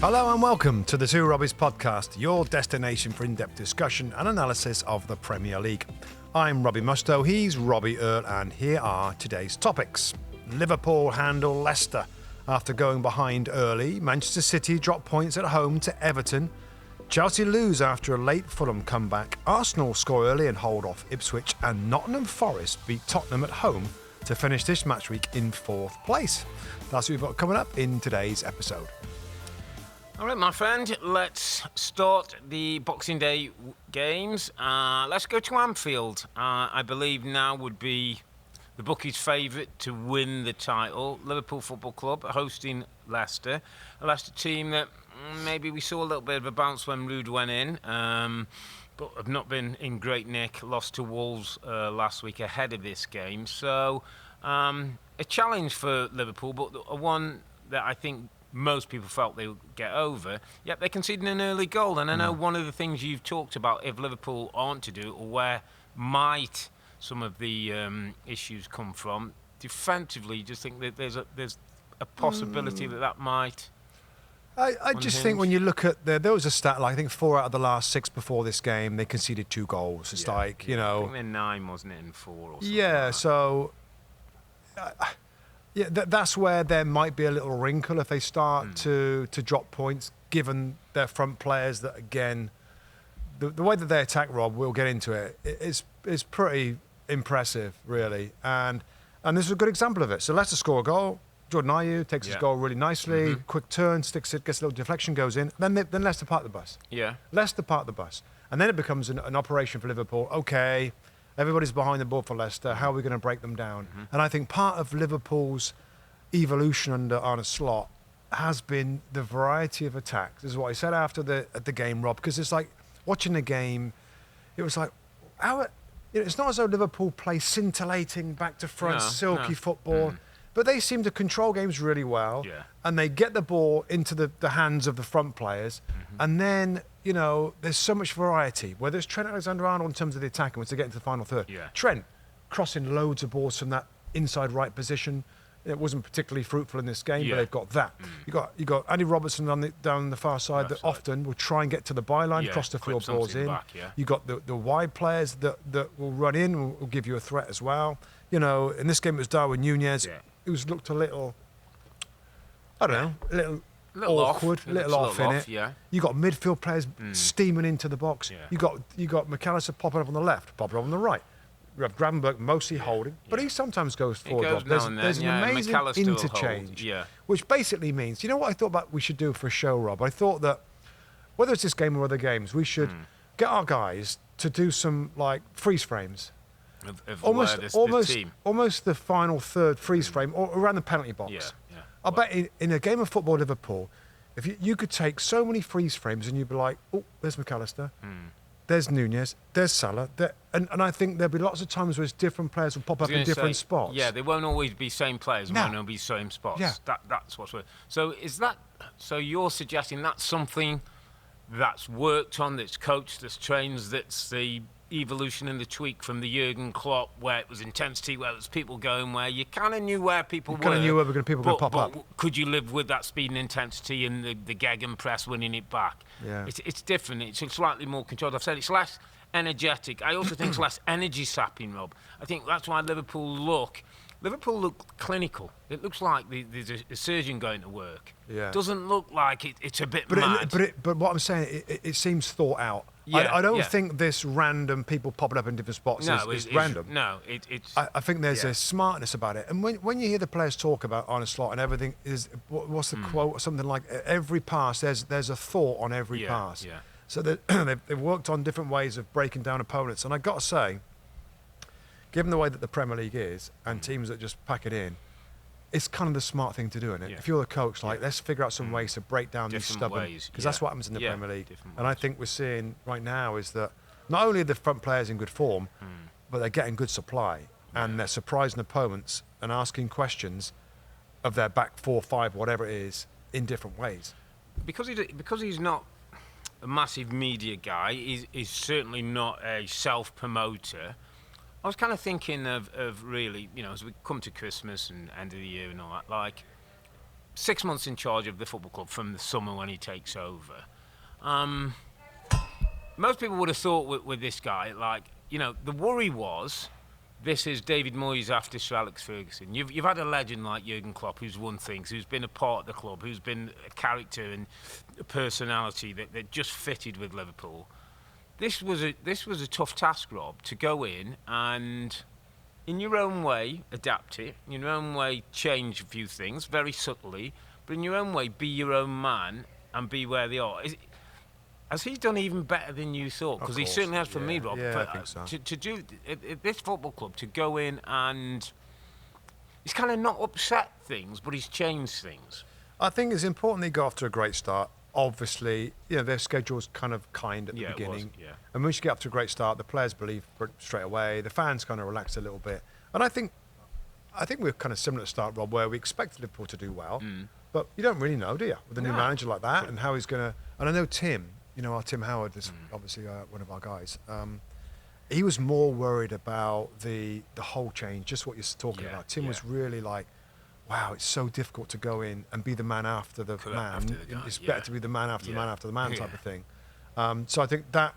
Hello and welcome to the Two Robbies Podcast, your destination for in-depth discussion and analysis of the Premier League. I'm Robbie Mustoe, he's Robbie Earle, and here are today's topics. Liverpool handle Leicester after going behind early. Manchester City drop points at home to Everton. Chelsea lose after a late Fulham comeback. Arsenal score early and hold off Ipswich, and Nottingham Forest beat Tottenham at home to finish this match week in 4th place. That's what we've got coming up in today's episode. All right, my friend, let's start the Boxing Day games. Let's go to Anfield. I believe now would be the bookies' favourite to win the title. Liverpool Football Club hosting Leicester. A Leicester team that maybe we saw a little bit of a bounce when Rude went in, but have not been in great nick. Lost to Wolves last week ahead of this game. So a challenge for Liverpool, but a one that I think most people felt they would get over, yet they conceded an early goal. And I know one of the things you've talked about, if Liverpool aren't to do, or where might some of the issues come from, defensively, you just think that there's a possibility that might... I just think when you look at there was a stat, like I think 4 out of the last 6 before this game, they conceded 2 goals. It's like, you know... I think they're 9, wasn't it, in 4 or something Yeah, like that. So... Yeah, that's where there might be a little wrinkle if they start to drop points, given their front players that, again, the way that they attack, Rob, we'll get into it, is pretty impressive, really. And this is a good example of it. So Leicester score a goal. Jordan Ayew takes his goal really nicely. Quick turn, sticks it, gets a little deflection, goes in. Then Leicester park the bus. Yeah. Leicester park the bus. And then it becomes an operation for Liverpool. Okay, everybody's behind the ball for Leicester. How are we going to break them down? And I think part of Liverpool's evolution under Arne Slot has been the variety of attacks. This is what I said after the game, Rob, because it's like watching the game. It was like, it's not as though Liverpool play scintillating back to front, silky football, but they seem to control games really well, and they get the ball into the hands of the front players, and then, you know, there's so much variety, whether it's Trent Alexander-Arnold in terms of the attacking, once they get into the final third. Trent crossing loads of balls from that inside right position. It wasn't particularly fruitful in this game, but they've got that. You got Andy Robertson down the far side that often will try and get to the byline, cross the field balls in. You got the wide players that will run in, will give you a threat as well. You know, in this game it was Darwin Nunez. It was looked a little, I don't know, a little awkward, a little off in it. You got midfield players steaming into the box. You got McAllister popping up on the left, popping up on the right. You have Gravenberg mostly holding, but he sometimes goes forward. There's an amazing interchange, which basically means, you know what I thought about we should do for a show, Rob? I thought that whether it's this game or other games, we should get our guys to do some like freeze frames. Of almost the final third freeze frame or around the penalty box. I bet in a game of football, Liverpool, if you could take so many freeze frames and you'd be like, oh, there's McAllister, there's Nunez, there's Salah, and I think there'll be lots of times where different players will pop up in different spots. Yeah, they won't always be same players, won't always be same spots. Yeah. That's what's weird. So so you're suggesting that's something that's worked on, that's coached, that's trained, that's the evolution and the tweak from the Jurgen Klopp, where it was intensity, where it was people going, where you kind of knew where people were. Kind of knew where people were going to pop up. Could you live with that speed and intensity and the gegenpress winning it back? Yeah. It's different. It's slightly more controlled. I've said it's less energetic. I also think it's less energy sapping, Rob. I think that's why Liverpool look clinical. It looks like there's a surgeon going to work. Yeah. Doesn't look like it's a bit mad. But what I'm saying, it seems thought out. I don't think this random people popping up in different spots is random. It's... I think there's a smartness about it. And when you hear the players talk about Arne Slot and everything, what's the quote? Something like, every pass, there's a thought on every pass. So they've worked on different ways of breaking down opponents. And I've got to say, given the way that the Premier League is and teams that just pack it in, it's kind of the smart thing to do, isn't it? If you're the coach, let's figure out some ways to break down these stubborn... Because that's what happens in the Premier League. And I think we're seeing right now is that not only are the front players in good form, but they're getting good supply. And they're surprising opponents and asking questions of their back 4, 5, whatever it is, in different ways. Because he's not a massive media guy, he's certainly not a self-promoter. I was kind of thinking of really, you know, as we come to Christmas and end of the year and all that, like, 6 months in charge of the football club from the summer when he takes over. Most people would have thought with this guy, like, the worry was, this is David Moyes after Sir Alex Ferguson. You've had a legend like Jurgen Klopp who's won things, who's been a part of the club, who's been a character and a personality that just fitted with Liverpool. This was a tough task, Rob, to go in and, in your own way, adapt it, in your own way, change a few things, very subtly, but in your own way, be your own man and be where they are. Has he done even better than you thought? Because he certainly has for me, Rob. Yeah, I think so. To do this football club, to go in and he's kind of not upset things, but he's changed things. I think it's important they got off to a great start. Obviously, their schedule's kind at the beginning. It was. And once you get up to a great start, the players believe straight away. The fans kind of relax a little bit. And I think we're kind of similar to start, Rob, where we expect Liverpool to do well, but you don't really know, do you, with a new manager like that and how he's going to. And I know Tim. Our Tim Howard is obviously one of our guys. He was more worried about the whole change, just what you're talking about. Tim was really like, wow, it's so difficult to go in and be the man after the man. After the guy, it's better to be the man after the man after the man type of thing. So I think that,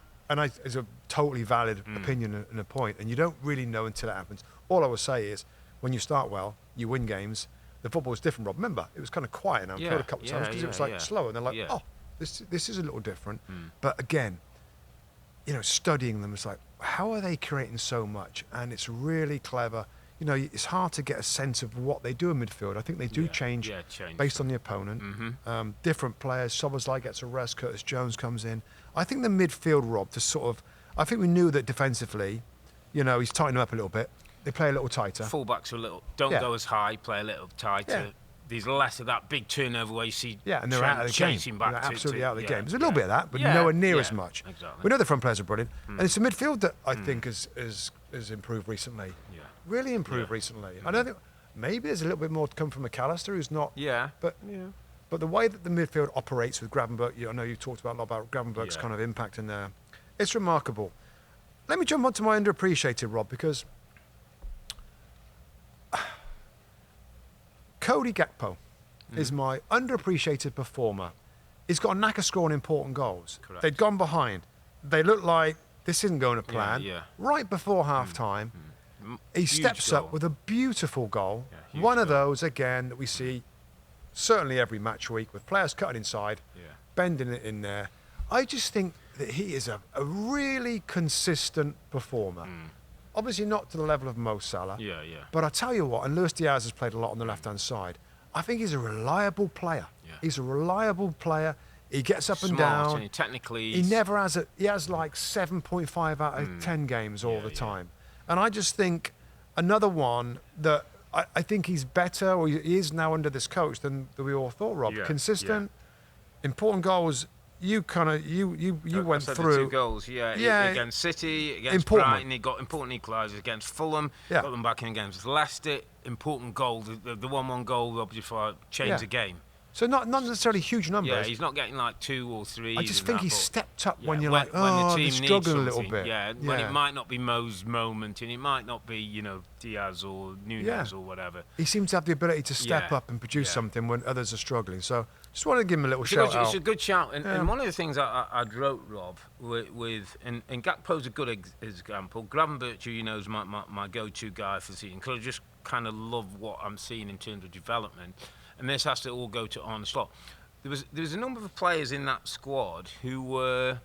is a totally valid opinion and a point, and you don't really know until it happens. All I would say is, when you start well, you win games. The football is different, Rob. Remember, it was kind of quiet now. Played a couple of times because it was like slow, and they're like, oh, this is a little different. But again, studying them, it's like, how are they creating so much? And it's really clever. It's hard to get a sense of what they do in midfield. I think they do change based on the opponent. Different players. Szoboszlai gets a rest. Curtis Jones comes in. I think the midfield, Rob, I think we knew that defensively, he's tightened up a little bit. They play a little tighter. Fullbacks don't go as high, play a little tighter. There's less of that big turnover where you see and they're out of the game. Back they're absolutely out of the game. There's a little bit of that, but nowhere near as much. Exactly. We know the front players are brilliant. And it's the midfield that I think has improved recently. Really improved recently. I don't think maybe there's a little bit more to come from McAllister, who's not. But the way that the midfield operates with Gravenberch, I know you talked about a lot about Gravenberch's kind of impact in there. It's remarkable. Let me jump on to my underappreciated, Rob, because Cody Gakpo is my underappreciated performer. He's got a knack of scoring important goals. Correct. They'd gone behind. They looked like this isn't going to plan. Right before half-time, he steps up with a beautiful goal. One of those, again, that we see certainly every match week with players cutting inside, bending it in there. I just think that he is a really consistent performer. Obviously not to the level of Mo Salah. But I tell you what, and Luis Diaz has played a lot on the left-hand side, I think he's a reliable player. He's a reliable player. He gets up and down. And technically, he never has he has like 7.5 out of 10 games all the time. And I just think another one that I think he's better, or he is now under this coach, than we all thought, Rob. Consistent, important goals. You went through. The 2 goals, against City, against Brighton. He got important equalisers against Fulham. Got them back in against Leicester. Important goal, the 1-1 goal, obviously, for change the game. So not necessarily huge numbers. Yeah, he's not getting like 2 or 3. I just think he stepped up when you're like, oh, they're struggling a little bit. When it might not be Mo's moment, and it might not be, Diaz or Nunez or whatever. He seems to have the ability to step up and produce something when others are struggling. So just want to give him a little shout out. It's a good shout. And one of the things I'd wrote, Rob, and Gakpo's a good example. Gravenberch, who is my go-to guy for the season, because I just kind of love what I'm seeing in terms of development. And this has to all go to Arne Slot. There was a number of players in that squad who were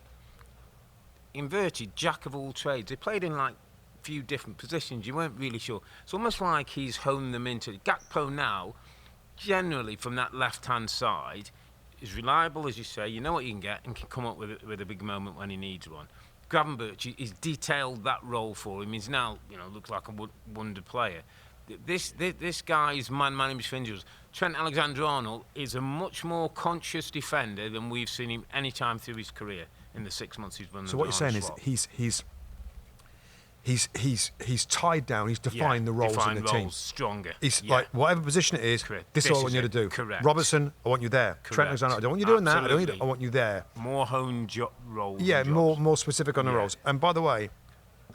inverted, jack of all trades. They played in like a few different positions. You weren't really sure. It's almost like he's honed them into it. Gakpo now, generally from that left-hand side, is reliable, as you say. You know what you can get and can come up with a big moment when he needs one. Gravenberch is detailed that role for him. He's now, looks like a wonder player. This guy's man-managed fingers. Trent Alexander-Arnold is a much more conscious defender than we've seen him any time through his career in the 6 months he's run. So what you're saying is he's tied down. He's defined the roles in the team. Stronger. He's like whatever position it is. This is what I want you to do. Correct. Robertson, I want you there. Trent Alexander, I don't want you doing that. I want you there. More honed roles. Yeah, more specific on the roles. And by the way,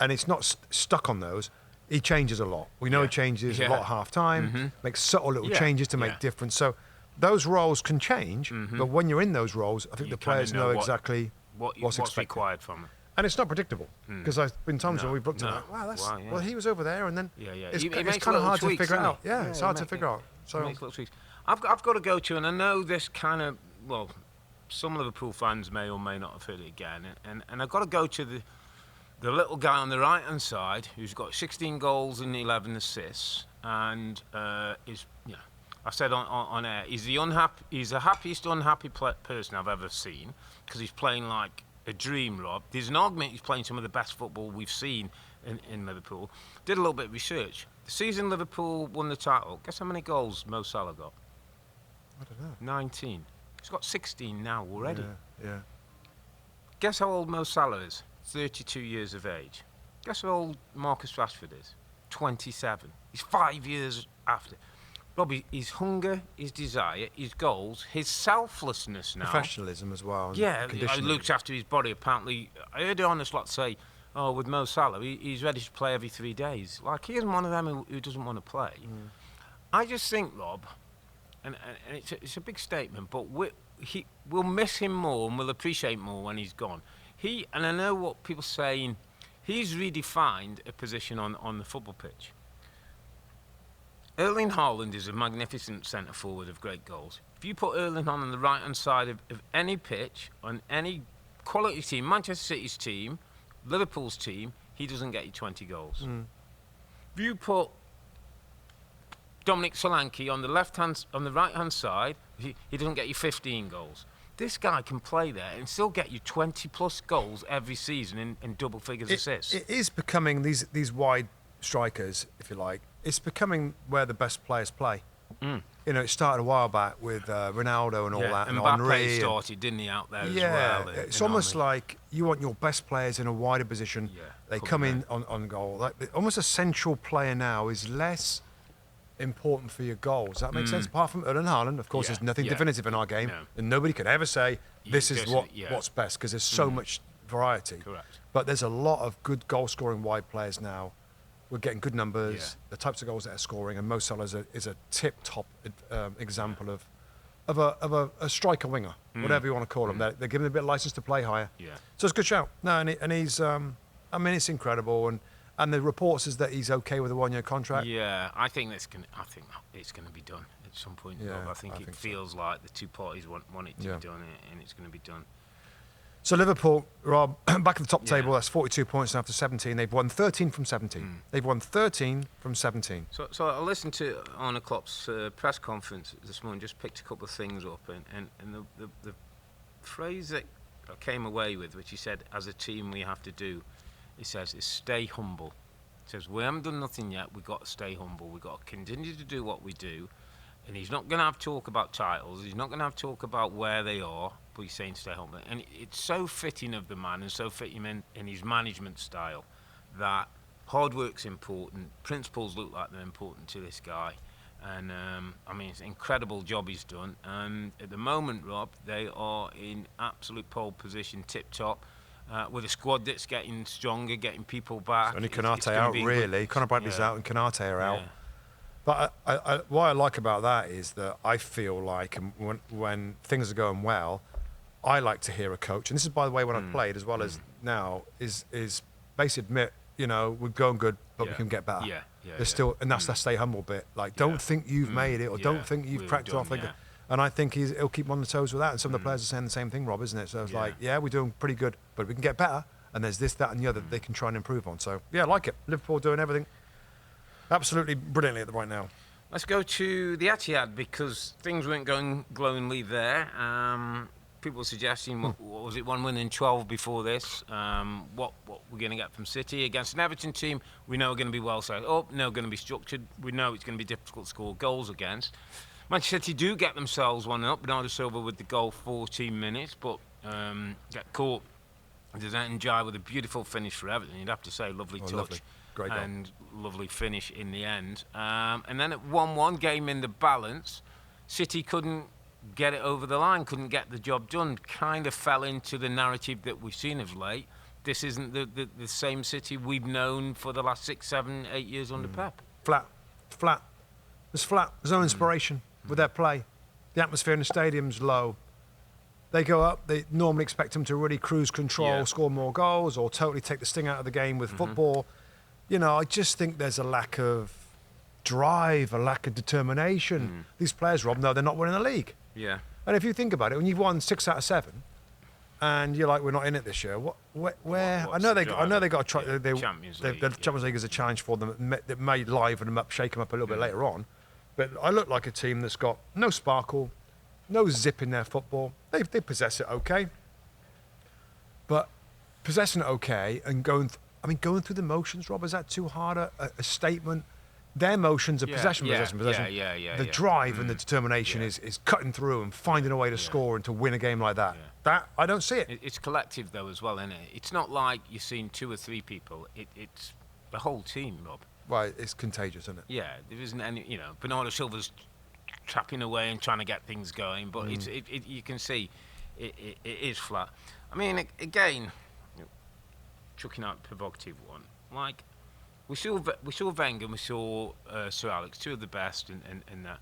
and it's not stuck on those. He changes a lot. We know he changes a lot at half-time, makes subtle little changes to make difference. So those roles can change, but when you're in those roles, I think the players know exactly what's expected. Required from them. And it's not predictable, because I've been times when we've looked at it, well, he was over there, and then it's kind of hard to figure out. Yeah, it's hard to figure out. So I've got to go to, and I know this kind of, well, some Liverpool fans may or may not have heard it again, and I've got to go to the little guy on the right-hand side who's got 16 goals and 11 assists, and is, I said on air, he's the happiest unhappy person I've ever seen, because he's playing like a dream, Rob. There's an argument he's playing some of the best football we've seen in Liverpool. Did a little bit of research. The season Liverpool won the title, guess how many goals Mo Salah got? I don't know. 19. He's got 16 now already. Yeah. Guess how old Mo Salah is? 32 years of age. Guess how old Marcus Rashford is? 27. He's 5 years after. Robbie, his hunger, his desire, his goals, his selflessness now. Professionalism as well. Yeah, he looks after his body. Apparently, I heard an honest lot say, with Mo Salah, he's ready to play every 3 days. Like, he isn't one of them who doesn't want to play. I just think, Rob, and it's a big statement, but we'll miss him more and we'll appreciate more when he's gone. And I know what people are saying, he's redefined a position on the football pitch. Erling Haaland is a magnificent centre-forward of great goals. If you put Erling on the right-hand side of any pitch, on any quality team, Manchester City's team, Liverpool's team, he doesn't get you 20 goals. If you put Dominic Solanke on the right-hand side, he doesn't get you 15 goals. This guy can play there and still get you 20-plus goals every season in double figures assists. It is becoming these wide strikers, if you like. It's becoming where the best players play. It started a while back with Ronaldo and all that, and Henry. Started, didn't he, out there as well? Yeah, it's almost like you want your best players in a wider position. Yeah, they come in on goal. Like, almost a central player now is less important for your goals. That makes sense. Apart from Erling Haaland, of course, there's nothing definitive in our game, and nobody can ever say this is what's best, because there's so much variety. Correct. But there's a lot of good goal-scoring wide players now. We're getting good numbers, the types of goals that are scoring, and Mo Salah is a tip-top example of a striker winger, whatever you want to call him. They're giving him a bit of license to play higher. Yeah. So it's a good shout. No, and he's, it's incredible, and the reports is that he's okay with a 1-year contract. Yeah, I think it's gonna be done at some point. Yeah, I think it feels like the two parties want it to be done, and it's going to be done. So Liverpool, Rob, back at the top table, that's 42 points after 17. They've won 13 from 17. They've won 13 from 17. So I listened to Arne Klopp's press conference this morning, just picked a couple of things up, and the phrase that I came away with, which he said, as a team we have to do, he says, is stay humble. He says, we haven't done nothing yet, we've got to stay humble, we've got to continue to do what we do, and he's not going to have talk about titles, he's not going to have talk about where they are, but he's saying stay humble. And it's so fitting of the man, and so fitting in his management style, that hard work's important, principles look like they're important to this guy, and it's an incredible job he's done, and at the moment, Rob, they are in absolute pole position, tip-top, with a squad that's getting stronger, getting people back. Only Konate out, really. Conor Bradley's out and Konate are out. But what I like about that is that I feel like when things are going well, I like to hear a coach, and this is, by the way, when I've played as well as now, is basically admit, we're going good, but we can get better. There's still, and that's the stay humble bit. Like, don't think you've made it, or don't think you've cracked it off. And I think he'll keep on the toes with that. And some of the players are saying the same thing, Rob, isn't it? So it's like, we're doing pretty good, but we can get better. And there's this, that, and the other that they can try and improve on. So, I like it. Liverpool doing everything absolutely brilliantly right now. Let's go to the Etihad, because things weren't going glowingly there. People were suggesting, what was it, 1 win in 12 before this? What we're going to get from City against an Everton team we know are going to be well set up, know going to be structured. We know it's going to be difficult to score goals against. Manchester City do get themselves one up. Bernardo Silva with the goal 14 minutes, but get caught. Does that enjoy with a beautiful finish for Everton? You'd have to say, lovely touch. Lovely. Great goal. And lovely finish in the end. And then at 1-1, game in the balance, City couldn't get it over the line, couldn't get the job done, kind of fell into the narrative that we've seen of late. This isn't the same City we've known for the last 6, 7, 8 years under Pep. Flat. There's no inspiration with their play. The atmosphere in the stadium's low. They go up, they normally expect them to really cruise control, score more goals, or totally take the sting out of the game with football. You know, I just think there's a lack of drive, a lack of determination. These players, Rob, no, they're not winning the league. Yeah. And if you think about it, when you've won 6 out of 7, and you're like, we're not in it this year. Where? I know they got to try. Champions League. The Champions League is a challenge for them. That may liven them up, shake them up a little bit later on. But I look like a team that's got no sparkle, no zip in their football. They possess it okay, but possessing it okay and going through the motions, Rob, is that too hard a statement? Their motions are possession. The drive and the determination is cutting through and finding a way to score and to win a game like that. Yeah. That I don't see it. It's collective though as well, isn't it? It's not like you're seeing 2 or 3 people. It's the whole team, Rob. Well, it's contagious, isn't it? Yeah, there isn't any. You know, Bernardo Silva's tapping away and trying to get things going, but you can see it is flat. I mean, again, chucking out a provocative one, like. We saw Wenger, we saw Sir Alex, 2 of the best, and that.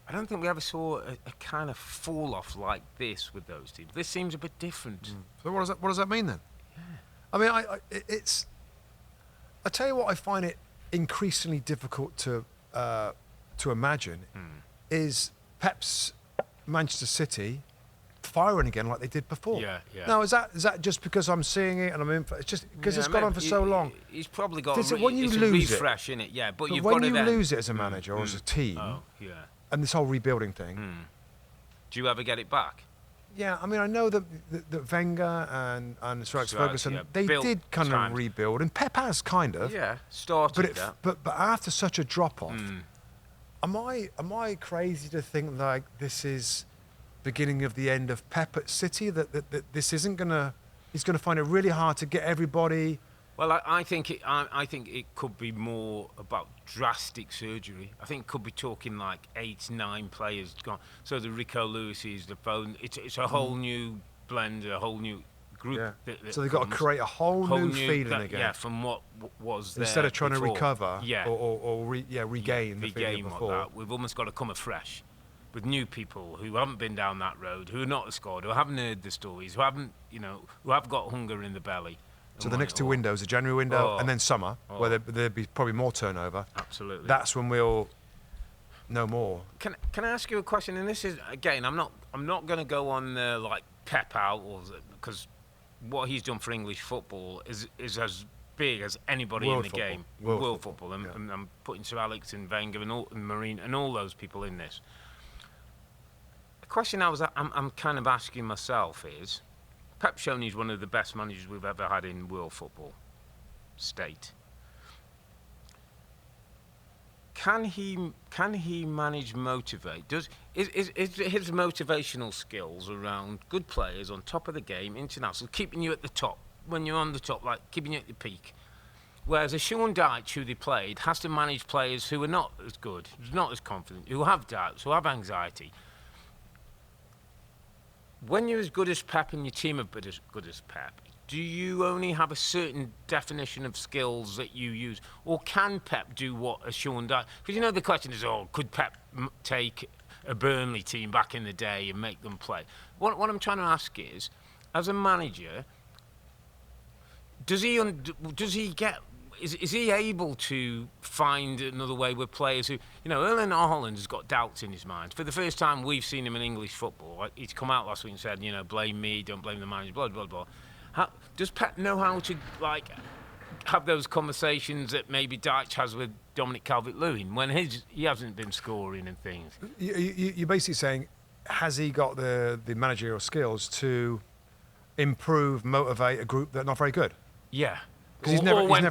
I don't think we ever saw a kind of fall off like this with those teams. This seems a bit different. So what does that mean then? Yeah. I mean, it's. I tell you what, I find it increasingly difficult to imagine is Pep's Manchester City firing again like they did before. Yeah. Now, is that just because I'm seeing it and I'm in? It's just because it's gone on for so long. He's probably got when you lose refresh in it. Yeah, but you've when got to you lose it as a manager or as a team, and this whole rebuilding thing. Do you ever get it back? Yeah, I mean, I know that Wenger and Sir Alex Ferguson, they did kind of rebuild, and Pep has kind of. Yeah, started that. But after such a drop off, am I crazy to think like this is beginning of the end of Pep at City, that this isn't he's gonna find it really hard to get everybody. Well, I think it could be more about drastic surgery. I think it could be talking like 8, 9 players gone. So the Rico Lewis's, the phone. It's a whole new blend, a whole new group. Yeah. So they've got to create a whole new feeling again. Yeah, from what was there instead of trying before. to recover. Or regain the feeling before. Like that. We've almost got to come afresh with new people who haven't been down that road, who are not the squad, who haven't heard the stories, who haven't, who have got hunger in the belly. So the next 2 windows, the January window and then summer, where there'd be probably more turnover. Absolutely. That's when we'll know more. Can I ask you a question? And this is, again, I'm not going to go on like Pep out, because what he's done for English football is as big as anybody in the game. World football. And I'm putting Sir Alex and Wenger and Marine and all those people in this. The question I'm kind of asking myself is, Pep shown he's one of the best managers we've ever had in world football state. Can he motivate? Is his motivational skills around good players on top of the game, international, keeping you at the top when you're on the top, like keeping you at the peak? Whereas a Sean Dyche, who they played, has to manage players who are not as good, not as confident, who have doubts, who have anxiety. When you're as good as Pep and your team are as good as Pep, do you only have a certain definition of skills that you use? Or can Pep do what a Sean Dyche... Because the question is, could Pep take a Burnley team back in the day and make them play? What I'm trying to ask is, as a manager, does he get... Is he able to find another way with players who... Erling Haaland has got doubts in his mind. For the first time we've seen him in English football, he's come out last week and said, blame me, don't blame the manager, blah, blah, blah. Does Pep know how to, have those conversations that maybe Dyche has with Dominic Calvert-Lewin when he hasn't been scoring and things? You're basically saying, has he got the managerial skills to improve, motivate a group that are not very good? Yeah. Because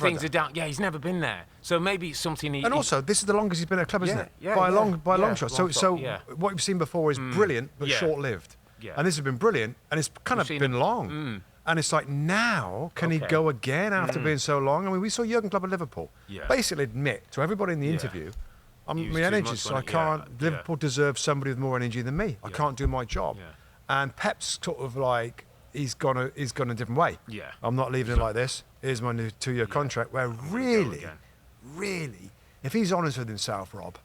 things are down. Yeah, he's never been there. So maybe it's something And also, this is the longest he's been at a club, isn't it? By a long shot. So what we've seen before is brilliant, but short-lived. Yeah. And this has been brilliant, and it's kind of been long. And it's like, now, can he go again after being so long? I mean, we saw Jurgen Klopp at Liverpool basically admit to everybody in the interview, my energy, so I can't... Liverpool deserves somebody with more energy than me. I can't do my job. Yeah. And Pep's sort of like... He's gone a different way. Yeah. I'm not leaving it like this. Here's my new 2-year contract. Where really, if he's honest with himself, Rob,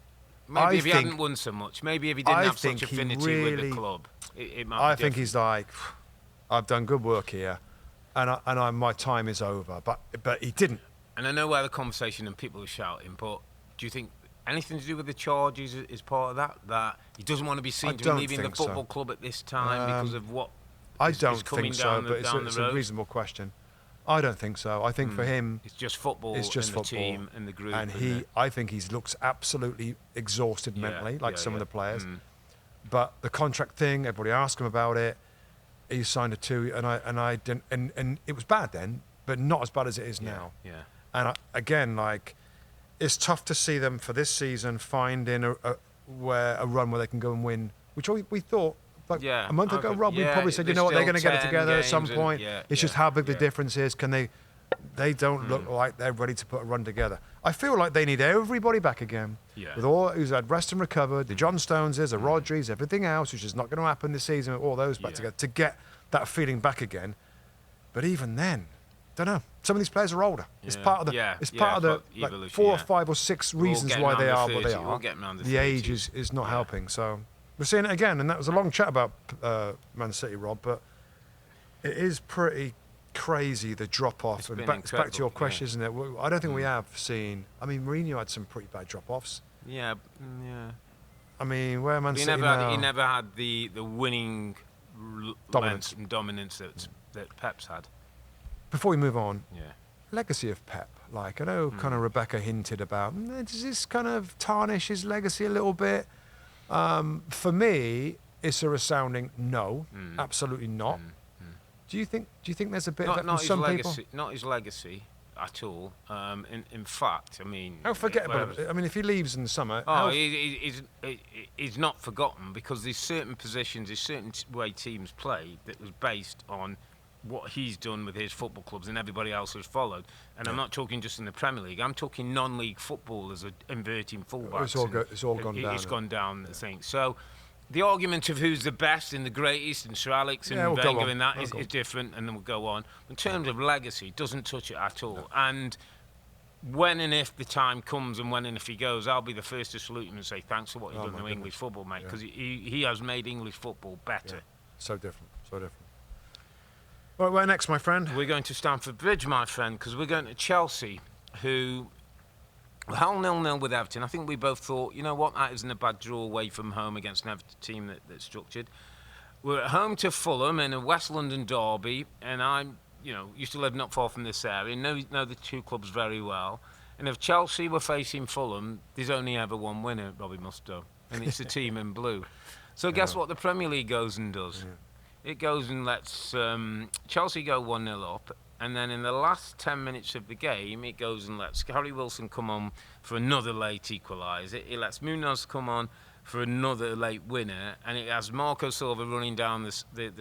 Maybe if he hadn't won so much, maybe if he didn't have such affinity with the club, it might be I think he's like, I've done good work here, and my time is over. But he didn't. And I know where the conversation and people are shouting, but do you think anything to do with the charges is part of that? That he doesn't want to be seen to be leaving the football club at this time because of what I is don't coming think so, down but it's a reasonable question. I don't think so. I think for him, it's just football. It's just and football. The team and the group. And I think he looks absolutely exhausted mentally, like some of the players. But the contract thing, everybody asked him about it. He signed a 2, and I didn't, and it was bad then, but not as bad as it is now. Yeah. And again, like, it's tough to see them for this season finding a run where they can go and win, which we thought. Like a month ago, Rob, we probably said, you know what, they're going to get it together at some point. It's just how big the difference is. Can they don't look like they're ready to put a run together. I feel like they need everybody back again. Yeah. With all who's had rest and recovered, the John Stoneses, the Rodris, everything else, which is not going to happen this season with all those back together, to get that feeling back again. But even then, don't know. Some of these players are older. It's part of the like 4 or 5 or 6 reasons why they are what they are. The age is not helping. So we're seeing it again, and that was a long chat about Man City, Rob, but it is pretty crazy, the drop-off. And back to your question, isn't it? I don't think we have seen... I mean, Mourinho had some pretty bad drop-offs. Yeah. I mean, where Man City now... He never had the winning dominance that Pep's had. Before we move on, legacy of Pep. Like, I know kind of Rebecca hinted about, does this kind of tarnish his legacy a little bit? For me, it's a resounding no. Absolutely not. Do you think there's a bit of that from some people? Not his legacy at all. In fact, I mean... How forgettable. I mean, if he leaves in the summer... He's not forgotten, because there's certain positions, there's certain way teams play that was based on what he's done with his football clubs, and everybody else has followed. And I'm not talking just in the Premier League. I'm talking non-league football as inverting fullbacks. It's all gone down. It's gone down, I think. So the argument of who's the best and the greatest, and Sir Alex and Wenger and that is different, and then we'll go on. In terms of legacy, it doesn't touch it at all. No. And when and if the time comes, and when and if he goes, I'll be the first to salute him and say thanks for what you've done to English football, mate, because he has made English football better. Yeah. So different. Well, where next, my friend? We're going to Stamford Bridge, my friend, because we're going to Chelsea, who held 0-0 with Everton. I think we both thought, you know what, that isn't a bad draw away from home against an Everton team that's structured. We're at home to Fulham in a West London derby, and I'm, used to live not far from this area, know the two clubs very well. And if Chelsea were facing Fulham, there's only ever one winner, Robbie Mustoe, and it's the team in blue. So guess what the Premier League goes and does? Yeah. It goes and lets Chelsea go 1-0 up, and then in the last 10 minutes of the game, it goes and lets Harry Wilson come on for another late equaliser. It lets Munoz come on for another late winner, and it has Marco Silva running down the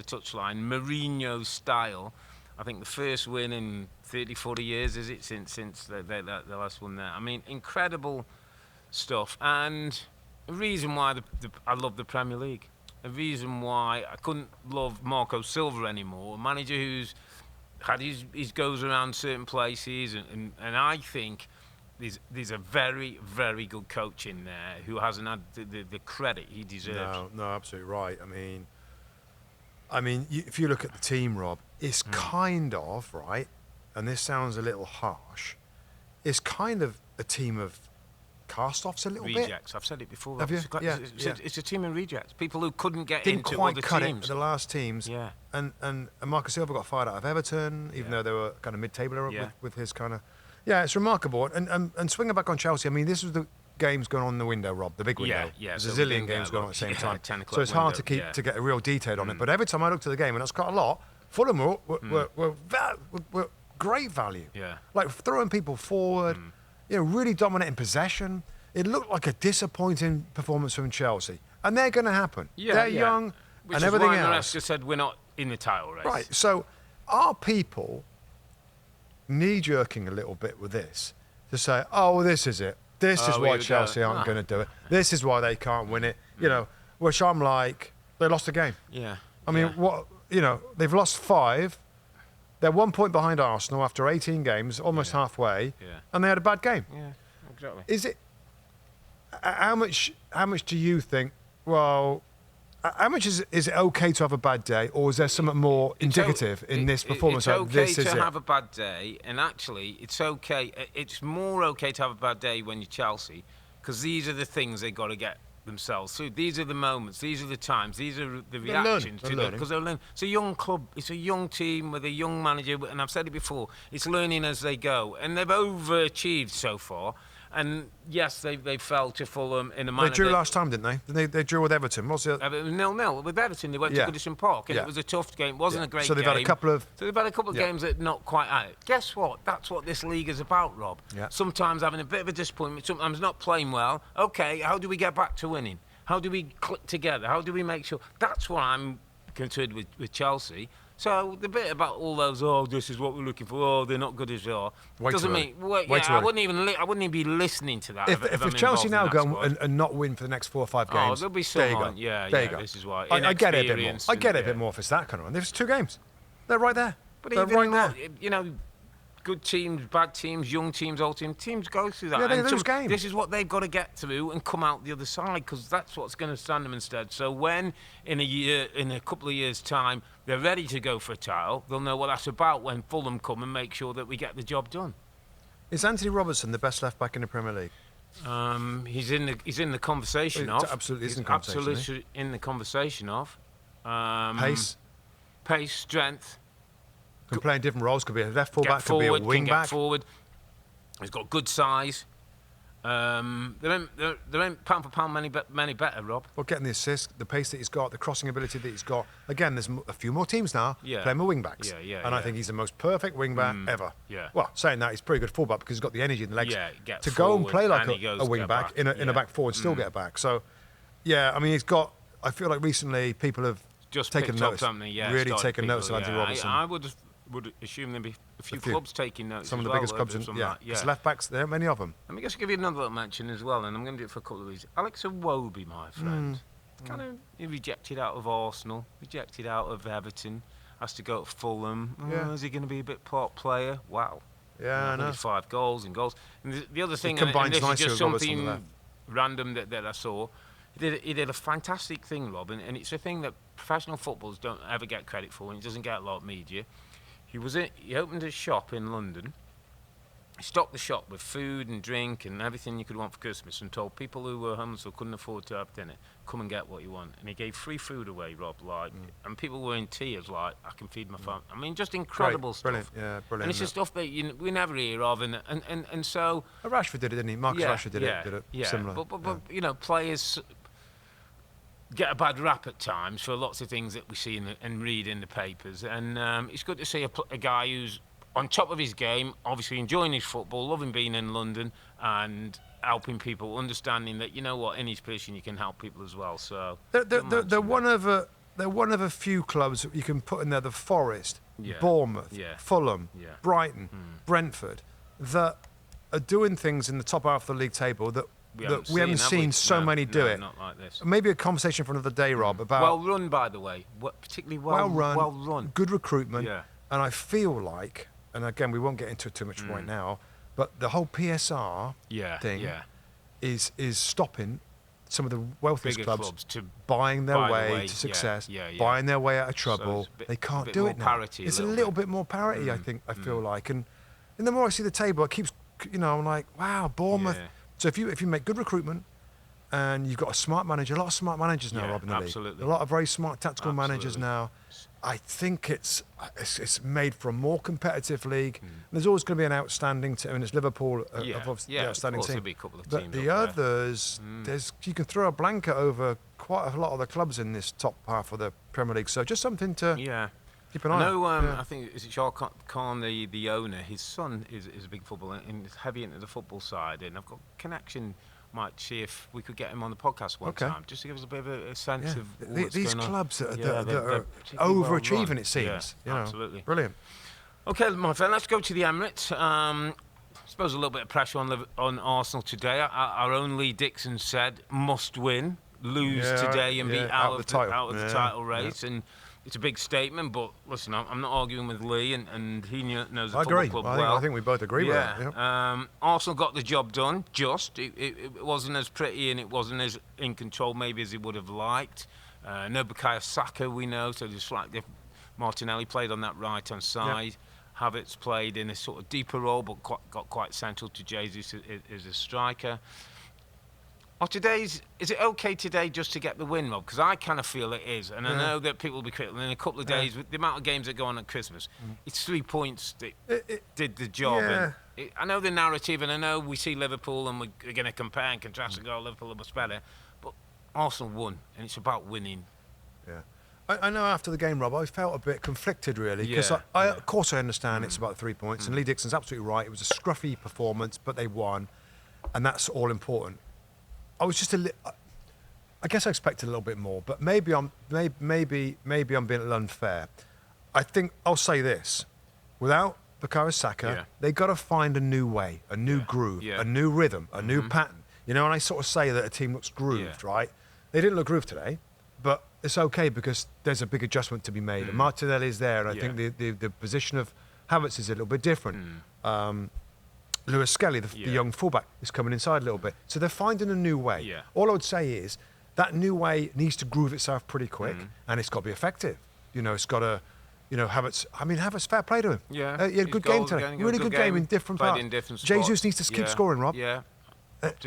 touchline, Mourinho style. I think the first win in 30, 40 years, is it, since the last one there? I mean, incredible stuff, and a reason why I love the Premier League. A reason why I couldn't love Marco Silva anymore, a manager who's had his goes around certain places, and I think there's a very, very good coach in there who hasn't had the credit he deserves. No, absolutely right. I mean, if you look at the team, Rob, it's kind of, right, and this sounds a little harsh, it's kind of a team of cast-offs a little rejects. I've said it before. Have you? It's a team of rejects. People who couldn't get Didn't into quite other cut teams. It, the last teams. Yeah. And Marco Silva got fired out of Everton, even though they were kind of mid-tabler with his kind of... Yeah, it's remarkable. And swinging back on Chelsea, I mean, this was the games going on in the window, Rob, the big window. Yeah. There's a zillion games going on at the same time. So it's hard to get a real detail on it. But every time I looked at the game, and that's quite a lot, Fulham were great value. Yeah. Like throwing people forward, really dominating possession. It looked like a disappointing performance from Chelsea. And they're going to happen. They're young and everything else. Which is why said we're not in the title race. Right. So are people knee-jerking a little bit with this to say, oh, this is it. This is why Chelsea aren't going to do it. This is why they can't win it. Which I'm like, they lost the game. Yeah. I mean, they've lost 5. They're 1 point behind Arsenal after 18 games, almost halfway. Yeah. And they had a bad game. Yeah, exactly. Is it... how much do you think? Well, how much is it okay to have a bad day, or is there something more indicative in this performance? It's okay this is to it. have a bad day, and actually, it's okay. It's more okay to have a bad day when you're Chelsea, because these are the things they've got to get themselves through. These are the moments. These are the times. These are the reactions to them, because they're learning. It's a young club. It's a young team with a young manager, and I've said it before. It's learning as they go, and they've overachieved so far. And yes, they fell to Fulham in a manner. They drew last time, didn't they? They drew with Everton. What's it? 0-0 with Everton. They went to Goodison Park, and it was a tough game. It wasn't a great game. So they've had a couple of. Games that not quite at it. Guess what? That's what this league is about, Rob. Yeah. Sometimes having a bit of a disappointment. Sometimes not playing well. Okay, how do we get back to winning? How do we click together? How do we make sure? That's what I'm concerned with Chelsea. So the bit about all those, this is what we're looking for. They're not good as they are. Doesn't mean. I wouldn't even be listening to that. If Chelsea now go and not win for the next 4 or 5 games, there'll be there you someone. go. Yeah, there you go. This is why. I get it a bit more. I get it a bit more if it's that kind of one. There's 2 games. They're right there. But they're even right there. You know, good teams, bad teams, young teams, old teams. Teams go through that. Yeah, they lose games. This is what they've got to get through and come out the other side, because that's what's going to stand them instead. So when in a couple of years' time, they're ready to go for a title, they'll know what that's about when Fulham come and make sure that we get the job done. Is Anthony Robertson the best left back in the Premier League? He's in the conversation of. Absolutely is in the conversation. Absolutely in the conversation of. Pace, strength. Can play in different roles. Could be a left full-back, could be a wing-back. Forward. He's got good size. There ain't pound for pound many better, Rob. Well, getting the assist, the pace that he's got, the crossing ability that he's got. Again, there's a few more teams now playing with wing-backs. And I think he's the most perfect wing-back ever. Yeah. Well, saying that, he's pretty good full-back because he's got the energy in the legs to forward, go and play like and a wing-back in a back four and still get back. So, yeah, I mean, he's got... I feel like recently people have just taken notice. Really taken notice of Anthony Robertson. I would assume there'd be a few clubs taking notice. Some of the biggest clubs, Because left backs, there are many of them. Let me just give you another little mention as well, and I'm going to do it for a couple of reasons. Alex Iwobi, my friend, kind of rejected out of Arsenal, rejected out of Everton, has to go to Fulham. Is he going to be a bit part player? Wow. Yeah, I know. 5 goals and goals. And the other thing, and this is just something something random that I saw. He did a fantastic thing, Rob, and it's a thing that professional footballers don't ever get credit for, and it doesn't get a lot of media. He opened a shop in London. He stocked the shop with food and drink and everything you could want for Christmas, and told people who were homeless or couldn't afford to have dinner, come and get what you want. And he gave free food away, Rob, and people were in tears, like, I can feed my family. I mean, just incredible stuff. Brilliant, yeah, brilliant. And it's just stuff that we never hear of, and so... Rashford did it, didn't he? Marcus Rashford did it similar. But you know, players get a bad rap at times for lots of things that we see and read in the papers, and it's good to see a guy who's on top of his game, obviously enjoying his football, loving being in London, and helping people, understanding that, you know what, in his position you can help people as well. So they're one of a few clubs you can put in there: the Forest, Bournemouth, Fulham, Brighton, Brentford, that are doing things in the top half of the league table that we haven't seen so many do it. Not like this. Maybe a conversation for another day, Rob, about... Well run, by the way. Particularly well run. Good recruitment. Yeah. And I feel like, and again, we won't get into it too much right now, but the whole PSR thing is stopping some of the wealthiest clubs to buying their way to success, buying their way out of trouble. So they can't do it now. Parity, it's a little bit more parity, I feel like. And the more I see the table, it keeps, I'm like, wow, Bournemouth... Yeah. So if you make good recruitment and you've got a smart manager, a lot of smart managers now, Rob, in the league. A lot of very smart tactical managers now. I think it's made for a more competitive league. There's always going to be an outstanding team. I mean, it's Liverpool, the outstanding team. Be a couple of but teams the others, you can throw a blanket over quite a lot of the clubs in this top half of the Premier League. So just something to keep an eye on. I think, is it Charles Khan, the owner? His son is a big footballer and is heavy into the football side. And I've got a connection. Might see if we could get him on the podcast one time, just to give us a bit of a sense of what's these going on. clubs that are overachieving, it seems. Absolutely. Brilliant. Okay, my friend, let's go to the Emirates. I suppose a little bit of pressure on Arsenal today. Our own Lee Dixon said must win, lose today and be out of the title race. And it's a big statement, but listen, I'm not arguing with Lee, and he knows the I football agree. club well. I think we both agree with that. Yeah. Arsenal got the job done. It wasn't as pretty and it wasn't as in control maybe as he would have liked. No Bukayo Saka, we know, so just like Martinelli played on that right-hand side. Yep. Havertz played in a sort of deeper role, but got quite central to Jesus as a striker. Is it okay today just to get the win, Rob? Because I kind of feel it is, and I know that people will be critical. In a couple of days, with the amount of games that go on at Christmas, it's 3 points that did the job. Yeah. And I know the narrative, and I know we see Liverpool, and we're going to compare and contrast and go, Liverpool are much better. But Arsenal won, and it's about winning. Yeah. I know after the game, Rob, I felt a bit conflicted, really, because of course I understand it's about 3 points, and Lee Dixon's absolutely right. It was a scruffy performance, but they won, and that's all important. I was just I guess I expected a little bit more, but maybe I'm being a little unfair. I think I'll say this: without Bukayo Saka, they got to find a new way, a new groove, a new rhythm, a new pattern. You know, and I sort of say that a team looks grooved, right? They didn't look grooved today, but it's okay because there's a big adjustment to be made. And Martinelli is there, and I think the position of Havertz is a little bit different. Lewis Skelly, the young fullback, is coming inside a little bit. So they're finding a new way. Yeah. All I would say is that new way needs to groove itself pretty quick, and it's got to be effective. You know, it's got to, Havertz. I mean, Havertz, fair play to him. Yeah, he had a good game today. Really good game in different parts. Jesus needs to keep scoring, Rob. Yeah.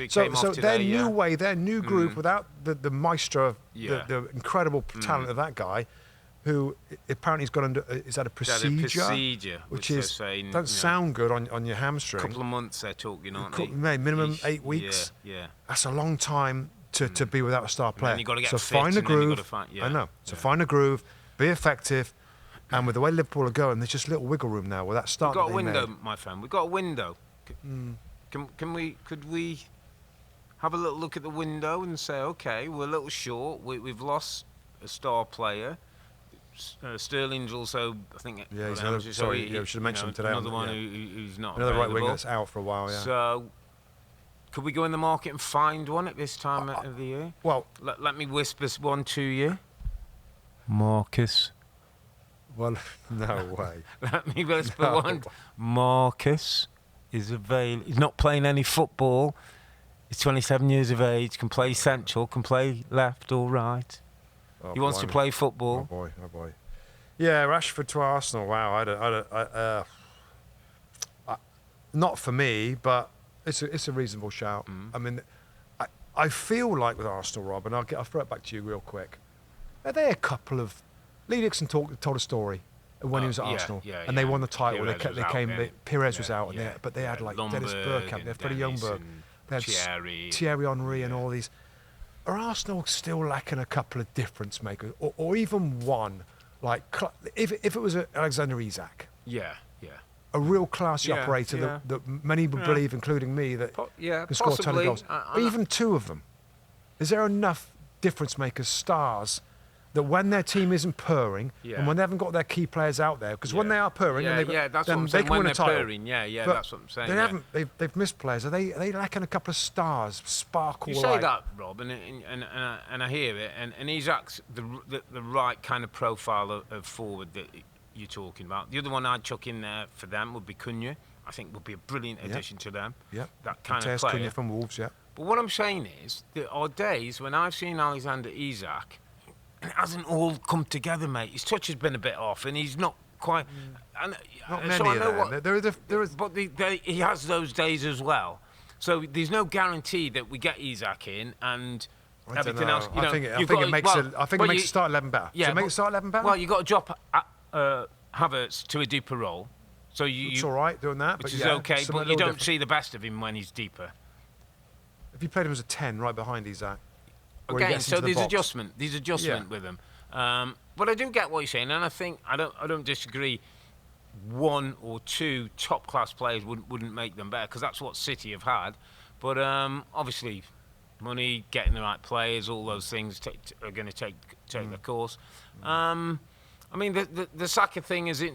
So their new way, their new groove, without the maestro, the incredible talent of that guy, who apparently has had a procedure, which doesn't sound good on your hamstring. A couple of months they're talking, aren't they? Minimum 8 weeks. Yeah. That's a long time to be without a star player. You've got to get so fit, find a groove. I know. So find a groove, be effective, and with the way Liverpool are going, there's just a little wiggle room now with that start. We've got a window, my friend. We've got a window. Could we have a little look at the window and say, okay, we're a little short. We've lost a star player. Sterling's also, I think. Yeah, he's another. Sorry, we should have mentioned him today. Another one who's not another available. right winger that's out for a while. Yeah. So, could we go in the market and find one at this time of the year? Well, let me whisper one to you. Marcus. Well, no way. Let me whisper one. Marcus is available. He's not playing any football. He's 27 years of age. Can play central. Can play left or right. He wants to play football. Oh boy. Yeah, Rashford to Arsenal. Wow, not for me, but it's a reasonable shout. I mean, I feel like with Arsenal, Rob, and I'll throw it back to you real quick. Are they a couple of? Lee Dixon told a story when he was at Arsenal, and they won the title. Pires was out, but they had like Dennis Bergkamp, they had Freddie Ljungberg, they had Thierry Henry, and all these. Are Arsenal still lacking a couple of difference makers, or even one? Like if it was Alexander Isak, a real classy operator that many would believe, including me, that can score a ton of goals. But even two of them, is there enough difference makers, stars, that when their team isn't purring and when they haven't got their key players out there, because when they are purring, then they can win a title. But that's what I'm saying. They haven't. They've missed players. Are they lacking a couple of stars, sparkle? You say that, Rob, and I hear it. And Isak's the right kind of profile of forward that you're talking about. The other one I'd chuck in there for them would be Cunha. I think would be a brilliant addition to them. Yeah, that kind of player. Cunha from Wolves. Yeah. But what I'm saying is, there are days when I've seen Alexander Isak. And it hasn't all come together, mate. His touch has been a bit off, and he's not quite. Not many of them. But he has those days as well. So there's no guarantee that we get Isak in and everything else. I think it makes the start 11 better. Yeah, make the start 11 better. Well, you've got to drop Havertz to a deeper role. So it's all right doing that, which is okay. But you don't see the best of him when he's deeper. If you played him as a 10 right behind Isak. Again, so there's adjustment with them. But I do get what you're saying, and I think I don't disagree. One or two top class players wouldn't make them better, because that's what City have had. But obviously, money, getting the right players, all those things are going to take their course. I mean, the Saka thing is a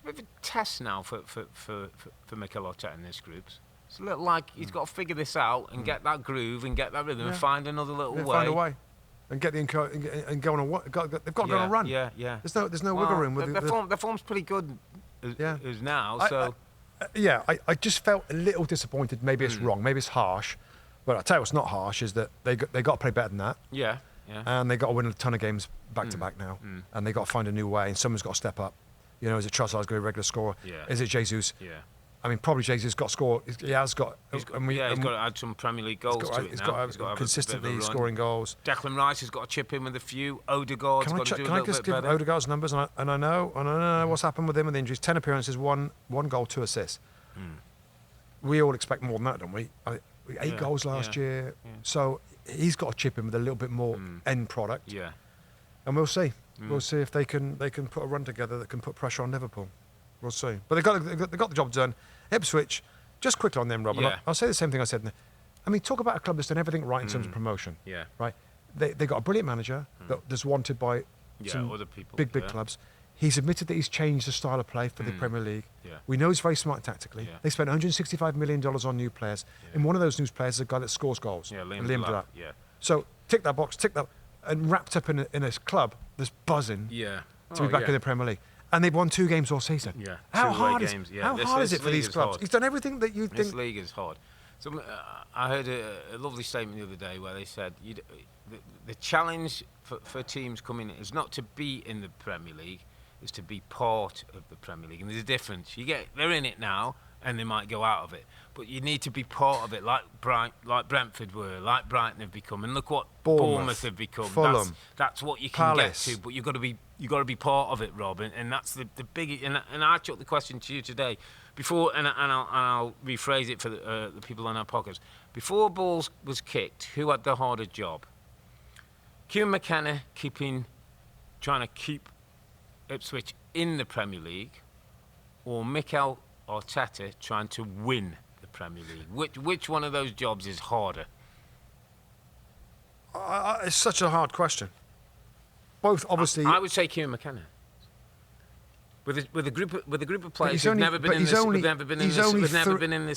bit of a test now for Mikel Arteta in this group. It's a little like he's got to figure this out and get that groove and get that rhythm and find another little way. Find a way. and get the and go on a they've got to go on a run. Yeah. There's no wiggle room with their form's pretty good as now. I just felt a little disappointed. Maybe it's wrong. Maybe it's harsh. But I tell you what's not harsh is that they got to play better than that. Yeah. And they got to win a ton of games back to back now. And they got to find a new way. And someone's got to step up. You know, is it Trossard's going to be a regular scorer? Yeah. Is it Jesus? Yeah. I mean, probably Jesus got score. He has got. He's got to add some Premier League goals to it He's now. got He's got to have consistently scoring goals. Declan Rice has got to chip in with a few. Odegaard's got to do a little bit better. Can I just give Odegaard's numbers? And I know what's happened with him with injuries. 10 appearances, one goal, 2 assists. We all expect more than that, don't we? 8 goals last year. Yeah. So he's got to chip in with a little bit more end product. Yeah. And we'll see. We'll see if they can put a run together that can put pressure on Liverpool. We'll see. But they got the job done. Ipswich, just quickly on them, Rob. Yeah. I'll say the same thing I said. I mean, talk about a club that's done everything right in terms of promotion. Yeah. Right. They got a brilliant manager that's wanted by some other people, big clubs. He's admitted that he's changed the style of play for the Premier League. Yeah. We know he's very smart tactically. Yeah. They spent $165 million on new players. Yeah. And one of those new players is a guy that scores goals. Yeah, Liam Delap. Yeah. So tick that box, and wrapped up in a club that's buzzing to be back in the Premier League. And they've won 2 games all season. Yeah. How hard is it for these clubs? He's done everything that you think. This league is hard. So I heard a lovely statement the other day where they said the challenge for teams coming in is not to be in the Premier League, is to be part of the Premier League. And there's a difference. They're in it now, and they might go out of it. But you need to be part of it, like Brentford were, like Brighton have become, and look what Bournemouth have become. Fulham, that's what you can get to. But you've got to be part of it, Rob. And that's the big. And I took the question to you today, before, and I'll rephrase it for the people on our podcast. Before balls was kicked, who had the harder job? Kieran McKenna trying to keep Ipswich in the Premier League, or Mikel Arteta trying to win the Premier League? Which one of those jobs is harder? It's such a hard question. Both, obviously. I would say Kieran McKenna. With a group of players who've never been in this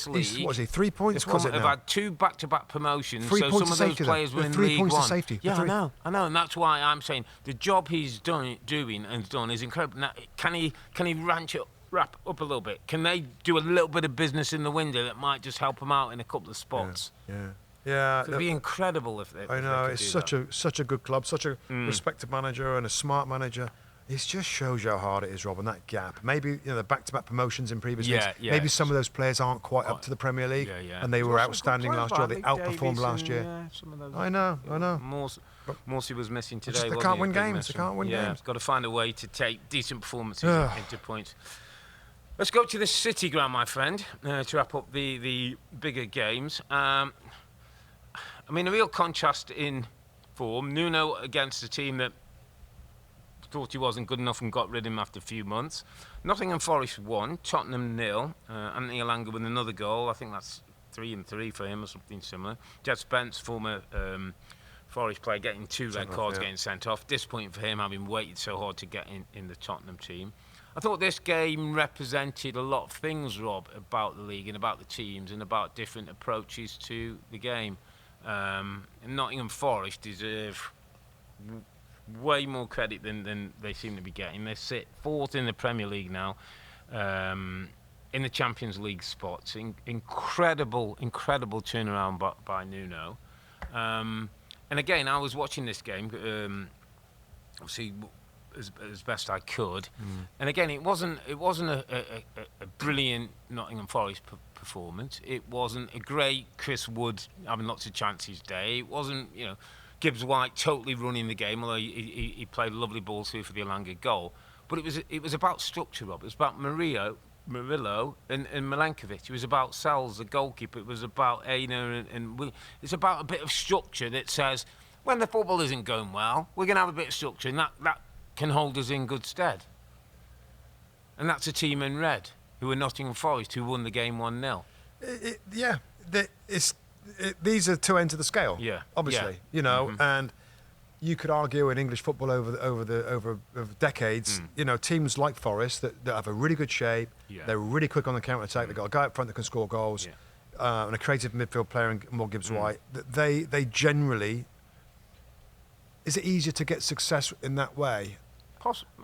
league. What is he? 3 points. Have had 2 back-to-back promotions. So some of those players were in League 1. 3 points of safety. Yeah, I know, and that's why I'm saying the job he's doing is incredible. Now, can he wrap up a little bit? Can they do a little bit of business in the window that might just help them out in a couple of spots? Yeah. It'd be incredible if they. I know, it's such a good club, such a respected manager and a smart manager. It just shows you how hard it is, Rob, and that gap. Maybe the back-to-back promotions in previous leagues. Maybe some of those players aren't quite up to the Premier League, and they were outstanding last year. They outperformed last year. Some of those, I know. Morsey was missing today. They can't win games. Got to find a way to take decent performances into points. Let's go to the City ground, my friend, to wrap up the bigger games. I mean, a real contrast in form. Nuno against a team that thought he wasn't good enough and got rid of him after a few months. Nottingham Forest 1, Tottenham 0. Anthony Elanga with another goal. I think that's 3-3 for him or something similar. Jed Spence, former Forest player, getting 2 red cards, getting sent off. Disappointing for him, having waited so hard to get in the Tottenham team. I thought this game represented a lot of things, Rob, about the league and about the teams and about different approaches to the game. Nottingham Forest deserve way more credit than they seem to be getting. They sit 4th in the Premier League now, in the Champions League spots. Incredible turnaround by Nuno. And again, I was watching this game, obviously as best I could. And again, it wasn't a brilliant Nottingham Forest performance. It wasn't a great Chris Wood having lots of chances day. It wasn't, Gibbs White totally running the game, although he played a lovely ball through for the Elanga goal. But it was about structure, Rob. It was about Murillo and Milenkovic. It was about Sells, the goalkeeper. It was about Aina and it's about a bit of structure that says, when the football isn't going well, we're going to have a bit of structure, and that can hold us in good stead. And that's a team in red, who are Nottingham Forest, who won the game 1-0. These are 2 ends of the scale. Obviously, and you could argue in English football over decades, teams like Forest that have a really good shape. They're really quick on the counter attack. They've got a guy up front that can score goals, and a creative midfield player in Gibbs White. They generally is it easier to get success in that way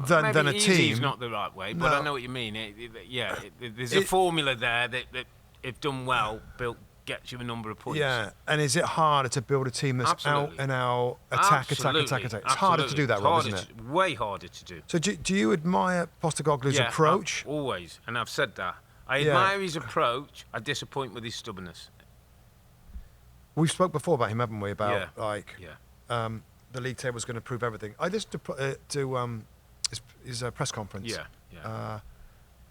Than a easy team? is not the right way, but No. I know what you mean. There's a formula there that if done well, gets you a number of points. Yeah, and is it harder to build a team that's Absolutely. out and out, attack? It's harder to do that, Rob, isn't it? Way harder to do. So do you admire Postecoglou's approach? Always, and I've said that. I admire his approach. I disappoint with his stubbornness. We've spoke before about him, haven't we? About the league table was going to prove everything. I listened to his press conference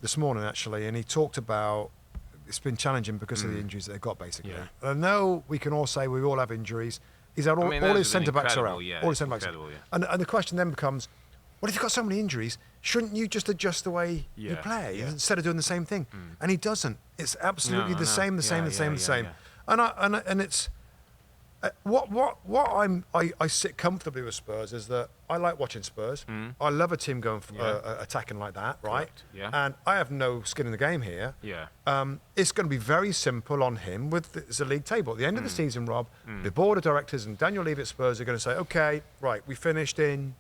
this morning, actually, and he talked about it's been challenging because of the injuries that they've got, basically. Yeah. And I know we can all say we all have injuries. He's had all his centre-backs are out. All his centre-backs are out. And the question then becomes, well, if you've got so many injuries, shouldn't you just adjust the way you play instead of doing the same thing? And he doesn't. It's absolutely the same. And it's I sit comfortably with Spurs is that I like watching Spurs. I love a team going attacking like that, right? Correct. Yeah. And I have no skin in the game here. Yeah. It's going to be very simple on him with the league table. At the end of the season, Rob, the board of directors and Daniel Levy at Spurs are going to say, okay, right, we finished in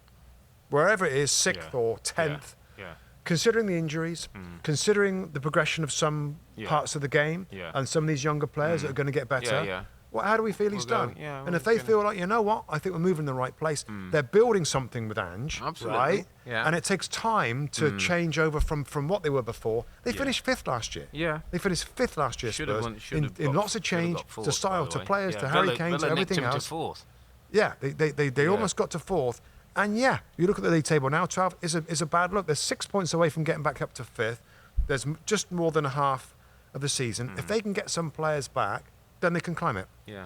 wherever it is, 6th or 10th. Yeah. Considering the injuries, considering the progression of some parts of the game, and some of these younger players that are going to get better, well, how do we feel he's done? And if they feel like, you know what, I think we're moving in the right place, they're building something with Ange, right? Yeah. And it takes time to change over from what they were before. They finished 5th last year. Yeah. They finished 5th last year, Spurs, in lots of change, to style, to players, to Harry Kane, to everything else. To 4th. Yeah, they almost got to 4th. And you look at the league table now, 12 is a bad look. They're 6 points away from getting back up to 5th. There's just more than a half of the season. If they can get some players back, then they can climb it. Yeah.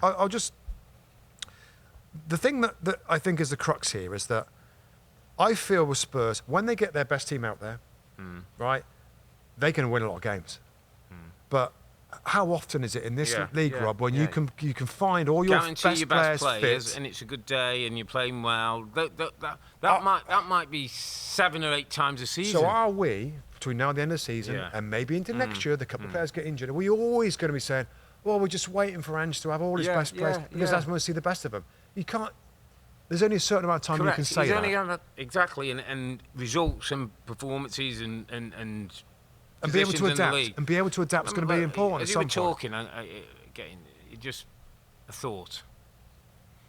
The thing that I think is the crux here is that I feel with Spurs, when they get their best team out there, right, they can win a lot of games. But how often is it in this league, Rob, when you can find all your best players fit, and it's a good day and you're playing well? That might be 7 or 8 times a season. So are we, between now and the end of the season, and maybe into next year, the couple of players get injured, are we always going to be saying, well, we're just waiting for Ange to have all his best players because that's when we see the best of them? You can't. There's only a certain amount of time you can say that. Exactly, and results and performances and be able to adapt. And be able to adapt is going to be important. As you were talking, getting just a thought.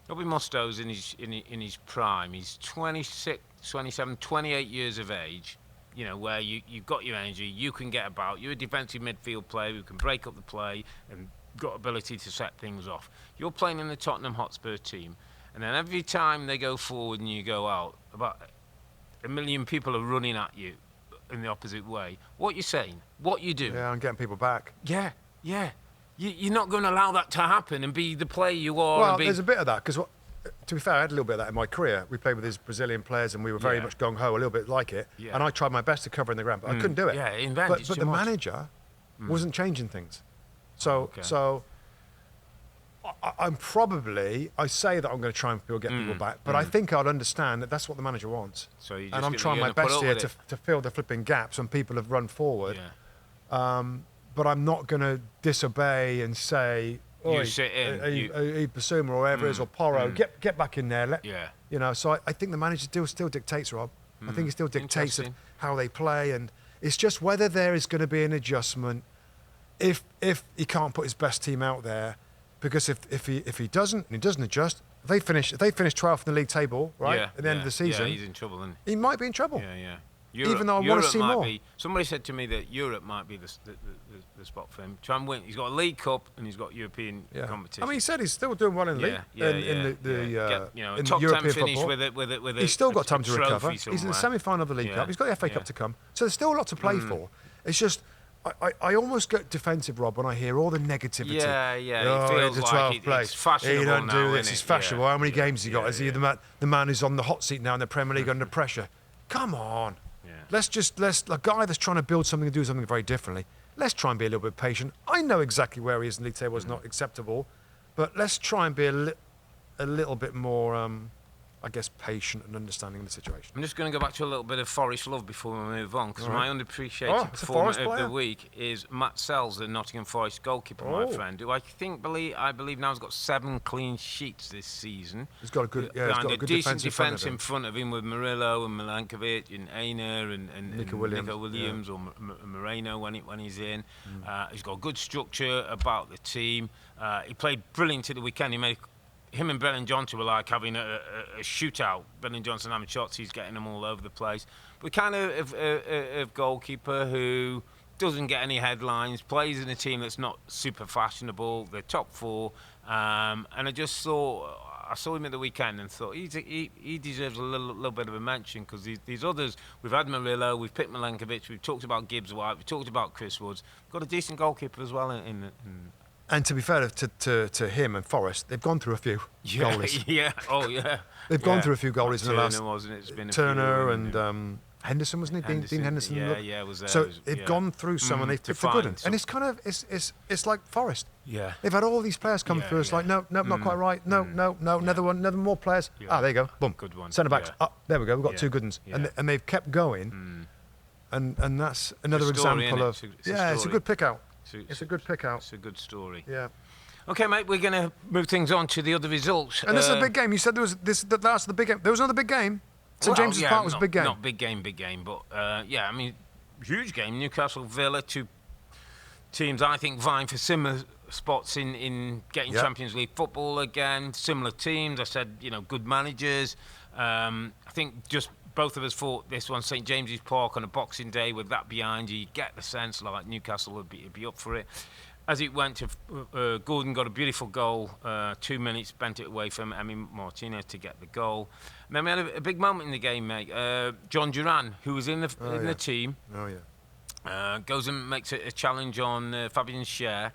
Robbie Mustoe's in his prime. He's 26, 27, 28 years of age. You know, where you've got your energy, you can get about. You're a defensive midfield player who can break up the play and got ability to set things off. You're playing in the Tottenham Hotspur team, and then every time they go forward and you go out, about 1 million people are running at you in the opposite way. What you saying? What you do? Yeah, I'm getting people back. Yeah. You're not going to allow that to happen and be the player you are. Well, there's a bit of that because, to be fair, I had a little bit of that in my career. We played with these Brazilian players and we were very much gung-ho, a little bit like it. Yeah. And I tried my best to cover in the ground, but I couldn't do it. Yeah, but the manager wasn't changing things. So I'm probably, I say that I'm going to try and get people back, but I think I'll understand that that's what the manager wants. So and I'm trying my best here to fill the flipping gaps when people have run forward. Yeah. But I'm not going to disobey and say, you sit in, Basuma or whoever it is, or Porro, get back in there. Yeah. So I think the manager still dictates, Rob. I think he still dictates of how they play, and it's just whether there is going to be an adjustment if he can't put his best team out there, because if he doesn't and he doesn't adjust, if they finish 12th in the league table, right, at the end of the season, he's in trouble, isn't he? He might be in trouble. Yeah. Even though I want to see more. Somebody said to me that Europe might be the spot for him. Try and win. He's got a League Cup and he's got European competition. I mean, he said he's still doing well in the league. In the top European 10 finish football. with a He's still got time to recover. Somewhere. He's in the semi-final of the League Cup. He's got the FA Cup to come. So there's still a lot to play for. It's just, I almost get defensive, Rob, when I hear all the negativity. It feels like it's fashionable. He don't now, do this. It's fashionable. How many games has he got? Is he the man who's on the hot seat now in the Premier League under pressure? Come on. Let's a guy that's trying to build something and do something very differently. Let's try and be a little bit patient. I know exactly where he is in the league table is not acceptable, but let's try and be a little bit more I guess, patient and understanding of the situation. I'm just going to go back to a little bit of Forest love before we move on, because my underappreciated it's a performer Forest of player. the week is Matt Sells, the Nottingham Forest goalkeeper, my friend, who I believe now has got 7 clean sheets this season. He's got a good, he's got a good decent defence in front of him with Murillo and Milankovic and Aina and Nico Williams or Moreno when he's in. He's got good structure about the team. He played brilliant at the weekend. Him and Brennan Johnson were like having a shootout. Brennan Johnson having shots, he's getting them all over the place. But kind of a goalkeeper who doesn't get any headlines, plays in a team that's not super fashionable. They're top 4, and I saw him at the weekend and thought he deserves a little bit of a mention, because these others, we've had Murillo, we've picked Milankovic, we've talked about Gibbs White, we've talked about Chris Woods. We've got a decent goalkeeper as well in And to be fair to him and Forest, they've gone through a few goalies. They've gone through a few goalies in the last. Wasn't it? It's been Turner and Henderson, wasn't he? Dean Henderson. Was there. So they've gone through some and they've picked the good ones. And it's kind of it's like Forest. Yeah. They've had all these players come through. It's like not quite right. No, another more players. Yeah. There you go. Boom. Good one. Centre backs. Yeah. There we go. We've got 2 good ones. Yeah. And they've kept going. And that's another example of it's a good pick out. It's a good pick out. It's a good story. Yeah. Okay, mate, we're going to move things on to the other results. And this is a big game. You said that's the big game. There was another big game. St James's Park was a big game. Not big game, but huge game. Newcastle, Villa, 2 teams I think vying for similar spots in getting Champions League football again. Similar teams. I said, good managers. I think just both of us thought this one, St James's Park on a Boxing Day, with that behind you get the sense like Newcastle would be up for it. As it went to, Gordon got a beautiful goal, 2 minutes, bent it away from Emi Martinez to get the goal. And then we had a big moment in the game, mate. John Duran, who was in the team, goes and makes a challenge on Fabian Schär.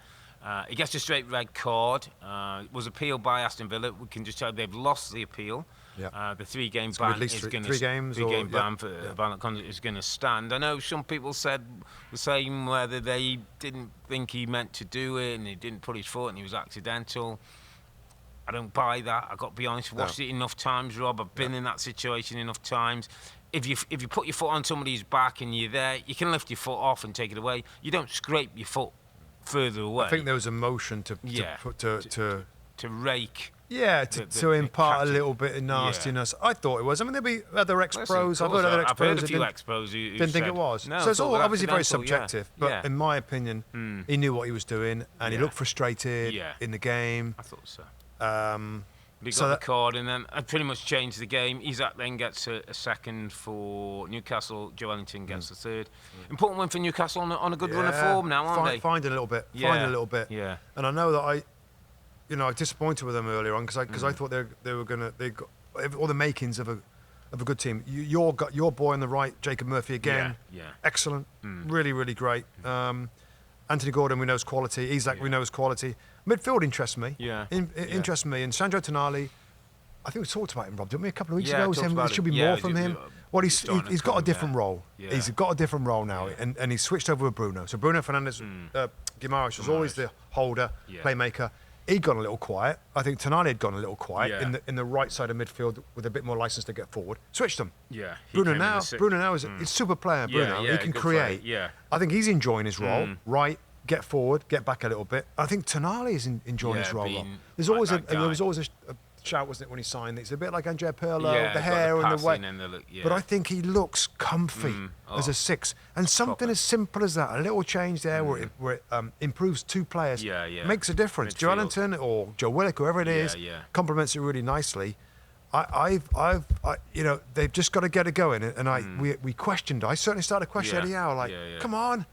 He gets a straight red card. It was appealed by Aston Villa. We can just tell they've lost the appeal. Yeah. The 3-game ban is going to 3 games. 3-game ban for violent conduct is going to stand. I know some people were saying whether they didn't think he meant to do it and he didn't put his foot and he was accidental. I don't buy that. I've got to be honest. Watched it enough times, Rob. I've been in that situation enough times. If you put your foot on somebody's back and you're there, you can lift your foot off and take it away. You don't scrape your foot further away. I think there was a motion to rake. Yeah, to impart a little bit of nastiness. I thought it was. I mean, there'll be other ex-pros. I've heard other ex-pros. I've heard a few ex-pros who didn't think it was. No, so it's all obviously very accidental, subjective. But in my opinion, he knew what he was doing, and he looked frustrated in the game. I thought so. He got the card, and then I pretty much changed the game. Isaac then gets a second for Newcastle. Joe Ellington gets the third. Important win for Newcastle on a good run of form now, aren't they? Finding a little bit. Finding a little bit. Yeah. And I know that I was disappointed with them earlier on because I thought they got all the makings of a good team. Your boy on the right, Jacob Murphy again. Yeah. Excellent. Really, really great. Anthony Gordon, we know his quality. Isaac, we know his quality. Midfield interests me. Interests me. And Sandro Tonali, I think we talked about him, Rob, didn't we, a couple of weeks ago? There should be more from him. Well, he's got a different role. Yeah. He's got a different role now, and he's switched over with Bruno. So Bruno Fernandes, Guimaraes was always the holder, playmaker. He'd gone a little quiet. I think Tonali had gone a little quiet in the right side of midfield with a bit more license to get forward. Switched them. Yeah. Bruno now is a super player. Bruno, he can create. I think he's enjoying his role. Right, get forward, get back a little bit. I think Tonali is enjoying his role. There was always a shout, wasn't it, when he signed? It's a bit like Andrea Pirlo, the hair and the way. But I think he looks comfy as a 6. And something as simple as that, a little change there where it improves 2 players, makes a difference. Joe Ellington or Joe Willock, whoever it is, complements it really nicely. They've just got to get it going. And we questioned. I certainly started questioning Eddie Howe, come on,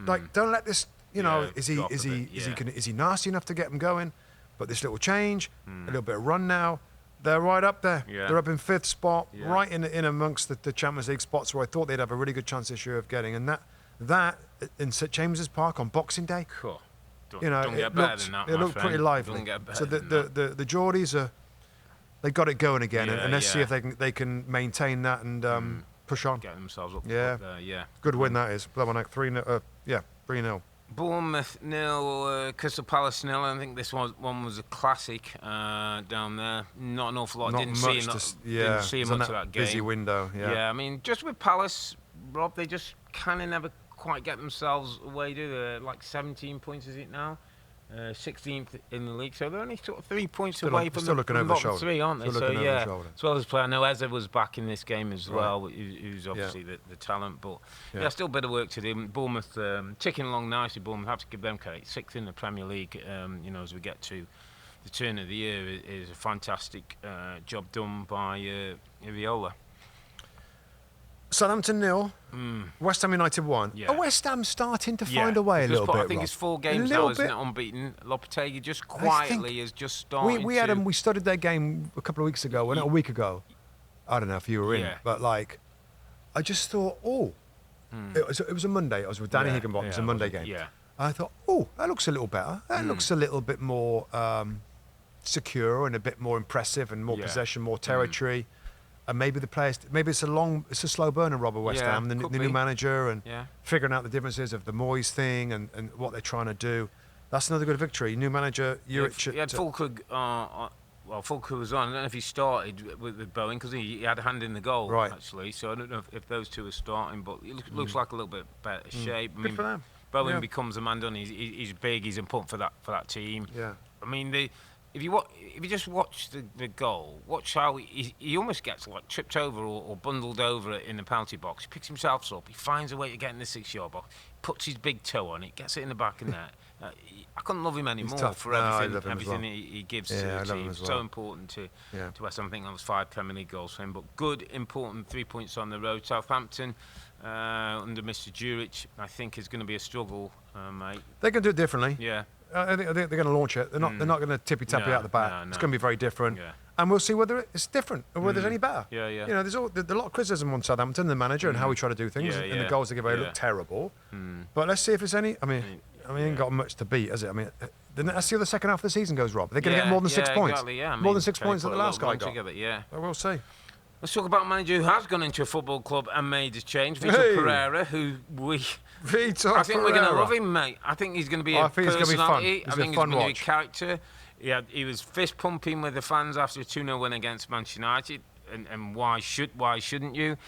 don't let this. Is he nasty enough to get them going? But this little change, a little bit of run now, they're right up there. Yeah. They're up in 5th spot, right in amongst the Champions League spots where I thought they'd have a really good chance this year of getting. And that in St James's Park on Boxing Day, cool. Don't get better than that, it looked pretty lively. So the Geordies they got it going again, and let's see if they can maintain that and push on. Get themselves up. Yeah. Up there, Good win that is. Blow on 3-0. 3-0. Bournemouth 0, Crystal Palace 0. I think this one was a classic down there. Not an awful lot. Didn't see much of that game. Busy window. Yeah, I mean, just with Palace, Rob, they just kind of never quite get themselves away, do they? Like 17 points, is it now? 16th in the league, so they're only sort of 3 points away from the bottom three, aren't they? So yeah, as well as player. I know Eze was back in this game as well, who's obviously the talent, but still a bit of work to do. Bournemouth ticking along nicely. Bournemouth, have to give them credit. 6th in the Premier League. As we get to the turn of the year, is a fantastic job done by Earle. Southampton 0, West Ham United 1. Yeah. West Ham starting to find a way a little bit. I think it's 4 games now, isn't it, unbeaten. Lopetegui just quietly is just starting. We studied their game a couple of weeks ago, a week ago. I don't know if you were in, but I just thought, it was a Monday. I was with Danny Higginbottom. It was a Monday game. Yeah. I thought, that looks a little better. That looks a little bit more secure and a bit more impressive and more possession, more territory. And maybe the players, it's a slow burner, Robert West Ham, the new manager, and figuring out the differences of the Moyes thing and what they're trying to do. That's another good victory. New manager, Juric. He had Fulkrug, Fulkrug was on. I don't know if he started with Bowen because he had a hand in the goal, actually. So I don't know if those two are starting, but it looks like a little bit better shape. Good for them. Bowen becomes a man done. He's big. He's important for that team. Yeah. I mean, if you just watch the goal, watch how he almost gets tripped over or bundled over in the penalty box. He picks himself up. He finds a way to get in the 6-yard box. Puts his big toe on it. Gets it in the back of net. I couldn't love him anymore for everything he gives to the team. So important to West Ham. I think that was 5 Premier League goals for him. But good, important 3 points on the road. Southampton under Mr. Juric, I think is going to be a struggle, mate. They can do it differently. Yeah. I think they're going to launch it. They're not going to tippy-tappy out the back. No. It's going to be very different. Yeah. And we'll see whether it's different or whether it's any better. Yeah. There's a lot of criticism on Southampton, the manager, and how we try to do things. And the goals they give away look terrible. But let's see if there's any. I mean, ain't got much to beat, has it? I mean, let's see how the second half of the season goes, Rob. They're going to get more than 6 points. Exactly, more than 6 points that the last guy got. Together, We'll see. Let's talk about a manager who has gone into a football club and made a change, Vitor Pereira, who I think we're going to love him, mate. I think he's going to be a personality. I think he's going to be a character. He was fist pumping with the fans after a 2-0 win against Manchester United, and why shouldn't you?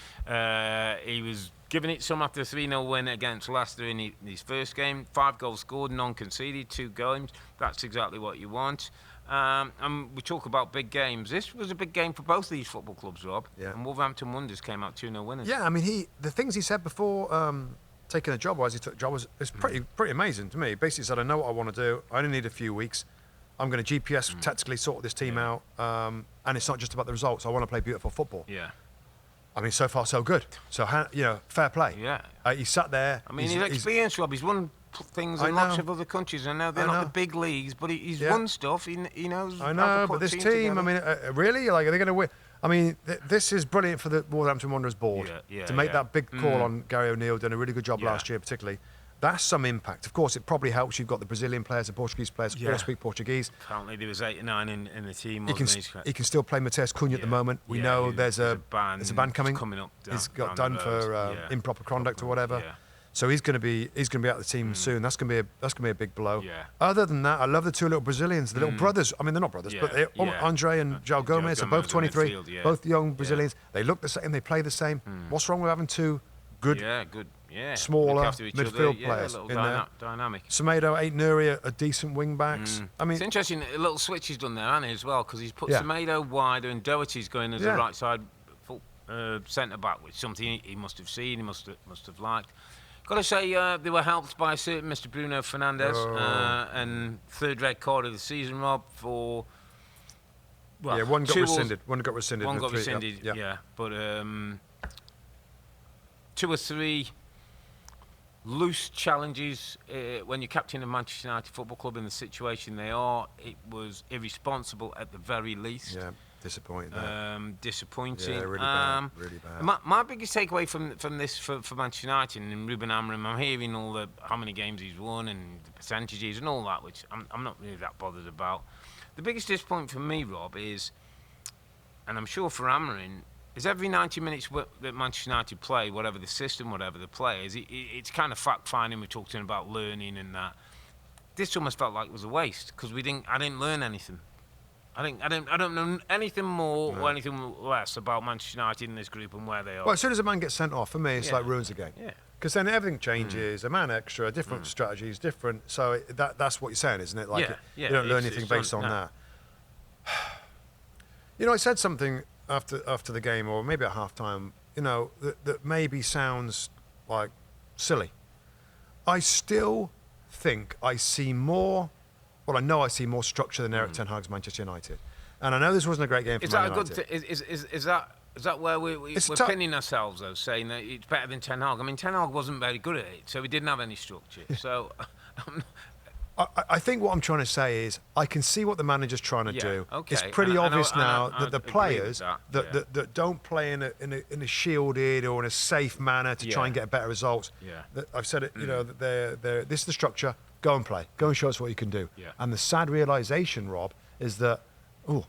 He was giving it some after a 3-0 win against Leicester in his first game. 5 goals scored, none conceded, 2 goals. That's exactly what you want. And we talk about big games. This was a big game for both of these football clubs, Rob. Yeah. And Wolverhampton Wanderers came out 2-0 winners. Yeah, I mean, the things he said before taking a job, he took a job, was pretty amazing to me. He basically said, I know what I want to do. I only need a few weeks. I'm going to GPS tactically sort this team out. And it's not just about the results. I want to play beautiful football. Yeah. I mean, so far, so good. So, fair play. Yeah. He sat there. I mean, he's experienced, Rob. He's won things in lots of other countries. I know they're not the big leagues, but he's won stuff. He knows. I know, but this team, I mean, really, are they going to win? I mean, this is brilliant for the Wolverhampton Wanderers board to make that big call on Gary O'Neill. Done a really good job last year, particularly. That's some impact. Of course, it probably helps. You've got the Brazilian players, the Portuguese players, all speak Portuguese. Apparently, there was 8 or 9 in the team. He can still play Mateus Cunha at the moment. We know there's a ban coming up. He's got done for improper conduct or whatever. Yeah. So he's going to be out of the team soon. That's going to be a big blow. Yeah. Other than that, I love the 2 little Brazilians, the little brothers. I mean, they're not brothers, but Andre and João Gomes are both 23, both young Brazilians. They look the same. They play the same. What's wrong with having 2 good? Smaller midfield players in there. Dynamic. Semedo, Aït-Nouri are decent wing backs. I mean, it's interesting. A little switch he's done there, hasn't he, as well? Because he's put Semedo wider and Doherty's going as a right side centre back, which is something he must have seen. He must have liked. Got to say, they were helped by a certain Mr. Bruno Fernandes and 3rd red card of the season, Rob. For one got rescinded. One got rescinded. But 2 or 3 loose challenges when you're captain of Manchester United Football Club in the situation they are. It was irresponsible at the very least. Yeah, disappointing. Disappointing. Yeah, really bad. Really bad. My biggest takeaway from this for Manchester United and Ruben Amorim, I'm hearing all how many games he's won and the percentages and all that, which I'm not really that bothered about. The biggest disappointment for me, Rob, is, and I'm sure for Amorim, is every 90 minutes that Manchester United play, whatever the system, whatever the players, it's kind of fact-finding. We're talking about learning and that. This almost felt like it was a waste because I didn't learn anything. I don't know anything more or anything less about Manchester United in this group and where they are. Well, as soon as a man gets sent off, for me, it's like ruins the game. Yeah. Because then everything changes, a man extra, different strategies, different. So that's what you're saying, isn't it? Like you don't learn anything based on that. You know, I said something after the game, or maybe at half-time, you know, that maybe sounds like silly. I still think I see more. Well, I know I see more structure than Erik ten Hag's Manchester United, and I know this wasn't a great game for Man United. Is that where we're pinning ourselves though, saying that it's better than Ten Hag? I mean, Ten Hag wasn't very good at it, so he didn't have any structure. So, I think what I'm trying to say is I can see what the manager's trying to do. Okay. It's pretty obvious now that the players that don't play in a shielded or in a safe manner to try and get better results. Yeah. I've said it. You know, that this is the structure. Go and play. Go and show us what you can do. Yeah. And the sad realisation, Rob, is that a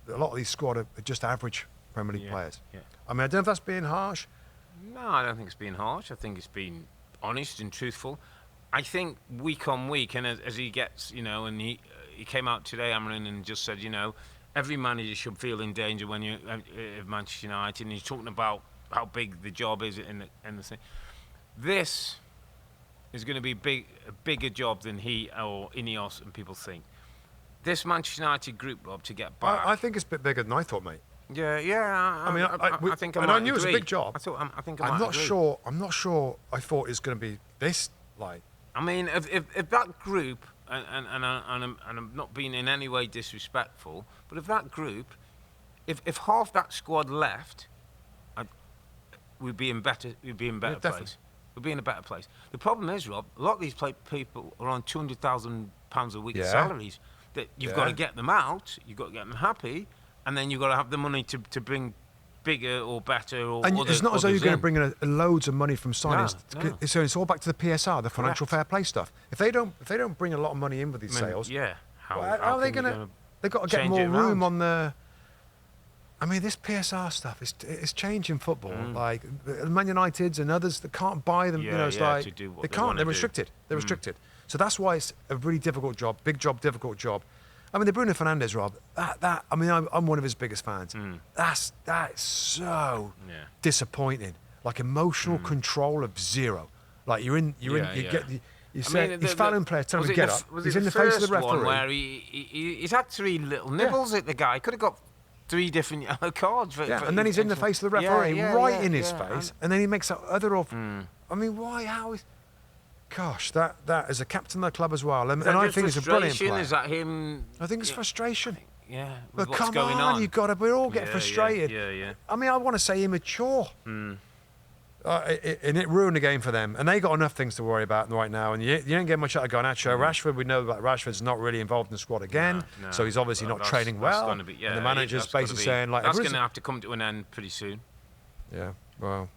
lot of these squad are just average Premier League players. Yeah. I mean, I don't know if that's being harsh. No, I don't think it's being harsh. I think it's being honest and truthful. I think week on week, and as he gets, you know, and he came out today, Amarin, and just said, you know, every manager should feel in danger when you're at Manchester United, and he's talking about how big the job is in the thing. This is going to be a bigger job than he or Ineos and people think. This Manchester United group, Rob, to get back. I think it's a bit bigger than I thought, mate. Yeah. I think I and might I knew agree. it was a big job. I think I might I'm not agree. sure. I'm not sure. I thought it was going to be this like. I mean, if that group, and I'm not being in any way disrespectful, but if that group, if half that squad left, we'd be in better place. We'd be in a better place. The problem is, Rob, a lot of these people are on £200,000 a week salaries. That you've got to get them out, you've got to get them happy, and then you've got to have the money to bring bigger or better or. And it's not as though you're going to bring in loads of money from signings. No. So it's all back to the PSR, the financial fair play stuff. If they don't bring a lot of money in with these sales, how are they going to? They've got to get more room on the. I mean, this PSR stuff is changing football. Like Man United's and others that can't buy them. It's like they can't. They're restricted. They're restricted. So that's why it's a really difficult job, big job, difficult job. I mean, the Bruno Fernandes, Rob. I mean, I'm one of his biggest fans. That's so disappointing. Like emotional control of zero. Like you say he's fouling players, tell him to get up. He's in the face of the referee. Where he's had three little nibbles at the guy. Could have got 3 different yellow cards. And then he's in the face of the referee, right in his face, and then he makes that other awful. I mean, why? How is? Gosh, that is a captain of the club as well, and I think he's a brilliant player. Is that him? I think it's frustration. Yeah, but what's come going on, you got to. We all get frustrated. Yeah. I mean, I want to say immature. And it ruined the game for them, and they got enough things to worry about right now. And you don't get much out of Garnacho. Rashford, we know that Rashford's not really involved in the squad again, so he's obviously not training well. And the manager's basically saying like that's going to have to come to an end pretty soon. Yeah, well,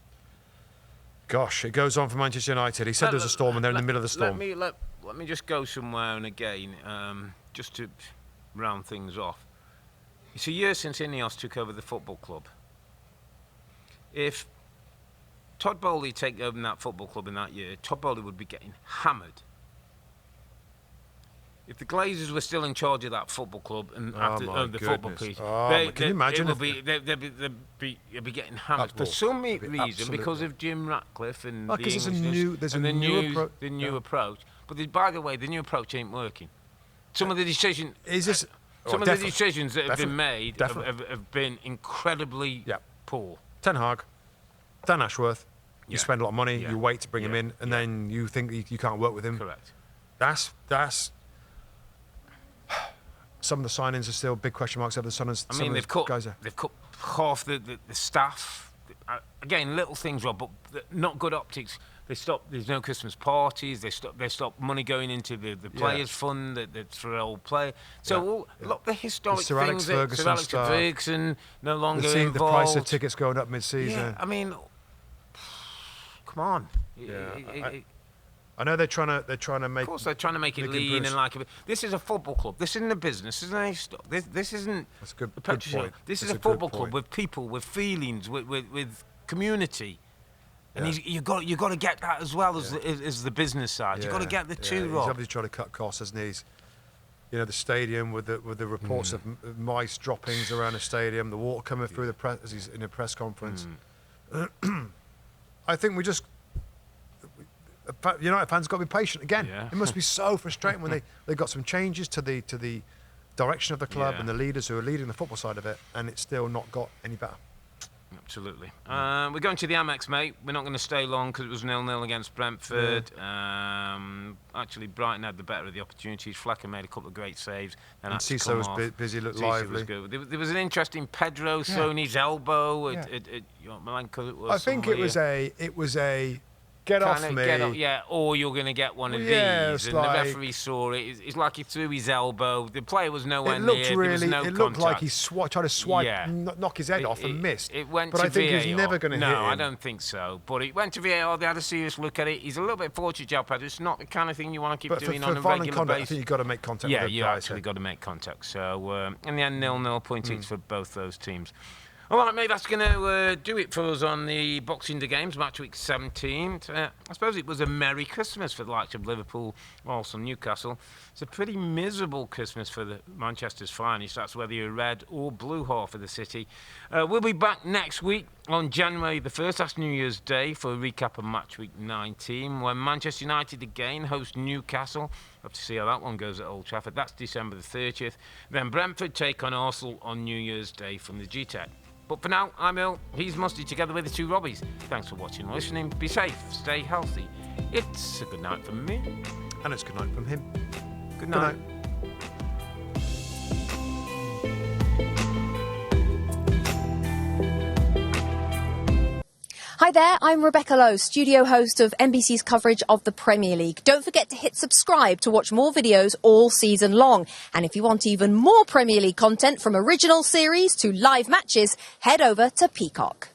gosh, it goes on for Manchester United. He said there's a storm, and they're in the middle of the storm. Let me just go somewhere and again, just to round things off. It's a year since Ineos took over the football club. If Todd Bowley take over that football club in that year, Todd Bowley would be getting hammered. If the Glazers were still in charge of that football club and the football piece, can you imagine? They'd be getting hammered for some reason because of Jim Ratcliffe and the new approach. But by the way, the new approach ain't working. Some of the decisions that have been made have been incredibly poor. Ten Hag, Dan Ashworth. You spend a lot of money, you wait to bring him in, and then you think you can't work with him. Correct. That's some of the signings are still big question marks over the signings. I mean, they've cut half the staff. Again, little things, Rob, but not good optics. They stop. There's no Christmas parties. They stop money going into the players' fund that's for old play. So a lot of the historic Sir things. Alex Ferguson no longer involved. The price of tickets going up mid-season. Yeah, I mean, come on. I know they're trying to make. Of course, they're trying to make it lean and like. This is a football club. This isn't a business. This isn't. That's a good point. This is a football club with people, with feelings, with community. And you've got to get that as well as the business side. You've got to get the two, Rob. He's obviously trying to cut costs, hasn't he? The stadium with the reports of mice droppings around the stadium, the water coming through the press as he's in a press conference. I think we just. United fans got to be patient again. Yeah. It must be so frustrating when they got some changes to the direction of the club and the leaders who are leading the football side of it, and it's still not got any better. Absolutely. We're going to the Amex, mate. We're not going to stay long because it was 0-0 against Brentford. Actually, Brighton had the better of the opportunities. Flecker made a couple of great saves. And Cisse was busy, looked lively. Was good. There was an interesting Pedro throwing his elbow at Malenko. I think it was a get off me. Or you're going to get one of these. And the referee saw it. It's like he threw his elbow. The player was nowhere near. There was no it looked like he tried to swipe, knock his head off and missed. It went but to I think VAR. he's never going to hit him. No, I don't think so. But it went to VAR. They had a serious look at it. He's a little bit fortunate, Joe Pedro. It's not the kind of thing you want to keep doing on a regular basis. I think you've got to make contact with the you actually got to make contact. So, in the end, 0-0 points for both those teams. All right, mate, that's going to do it for us on the Boxing Day games, Matchweek 17. I suppose it was a Merry Christmas for the likes of Liverpool, also Newcastle. It's a pretty miserable Christmas for the Manchester's finest. That's whether you're red or blue half of the city. We'll be back next week on January the 1st. That's New Year's Day for a recap of Matchweek 19, when Manchester United again host Newcastle. Have to see how that one goes at Old Trafford. That's December the 30th. Then Brentford take on Arsenal on New Year's Day from the G-Tech. But for now, I'm Earle. He's Mustoe, together with the two Robbies. Thanks for watching and listening. Be safe, stay healthy. It's a good night from me. And it's good night from him. Good night. Good night. Hi there, I'm Rebecca Lowe, studio host of NBC's coverage of the Premier League. Don't forget to hit subscribe to watch more videos all season long. And if you want even more Premier League content, from original series to live matches, head over to Peacock.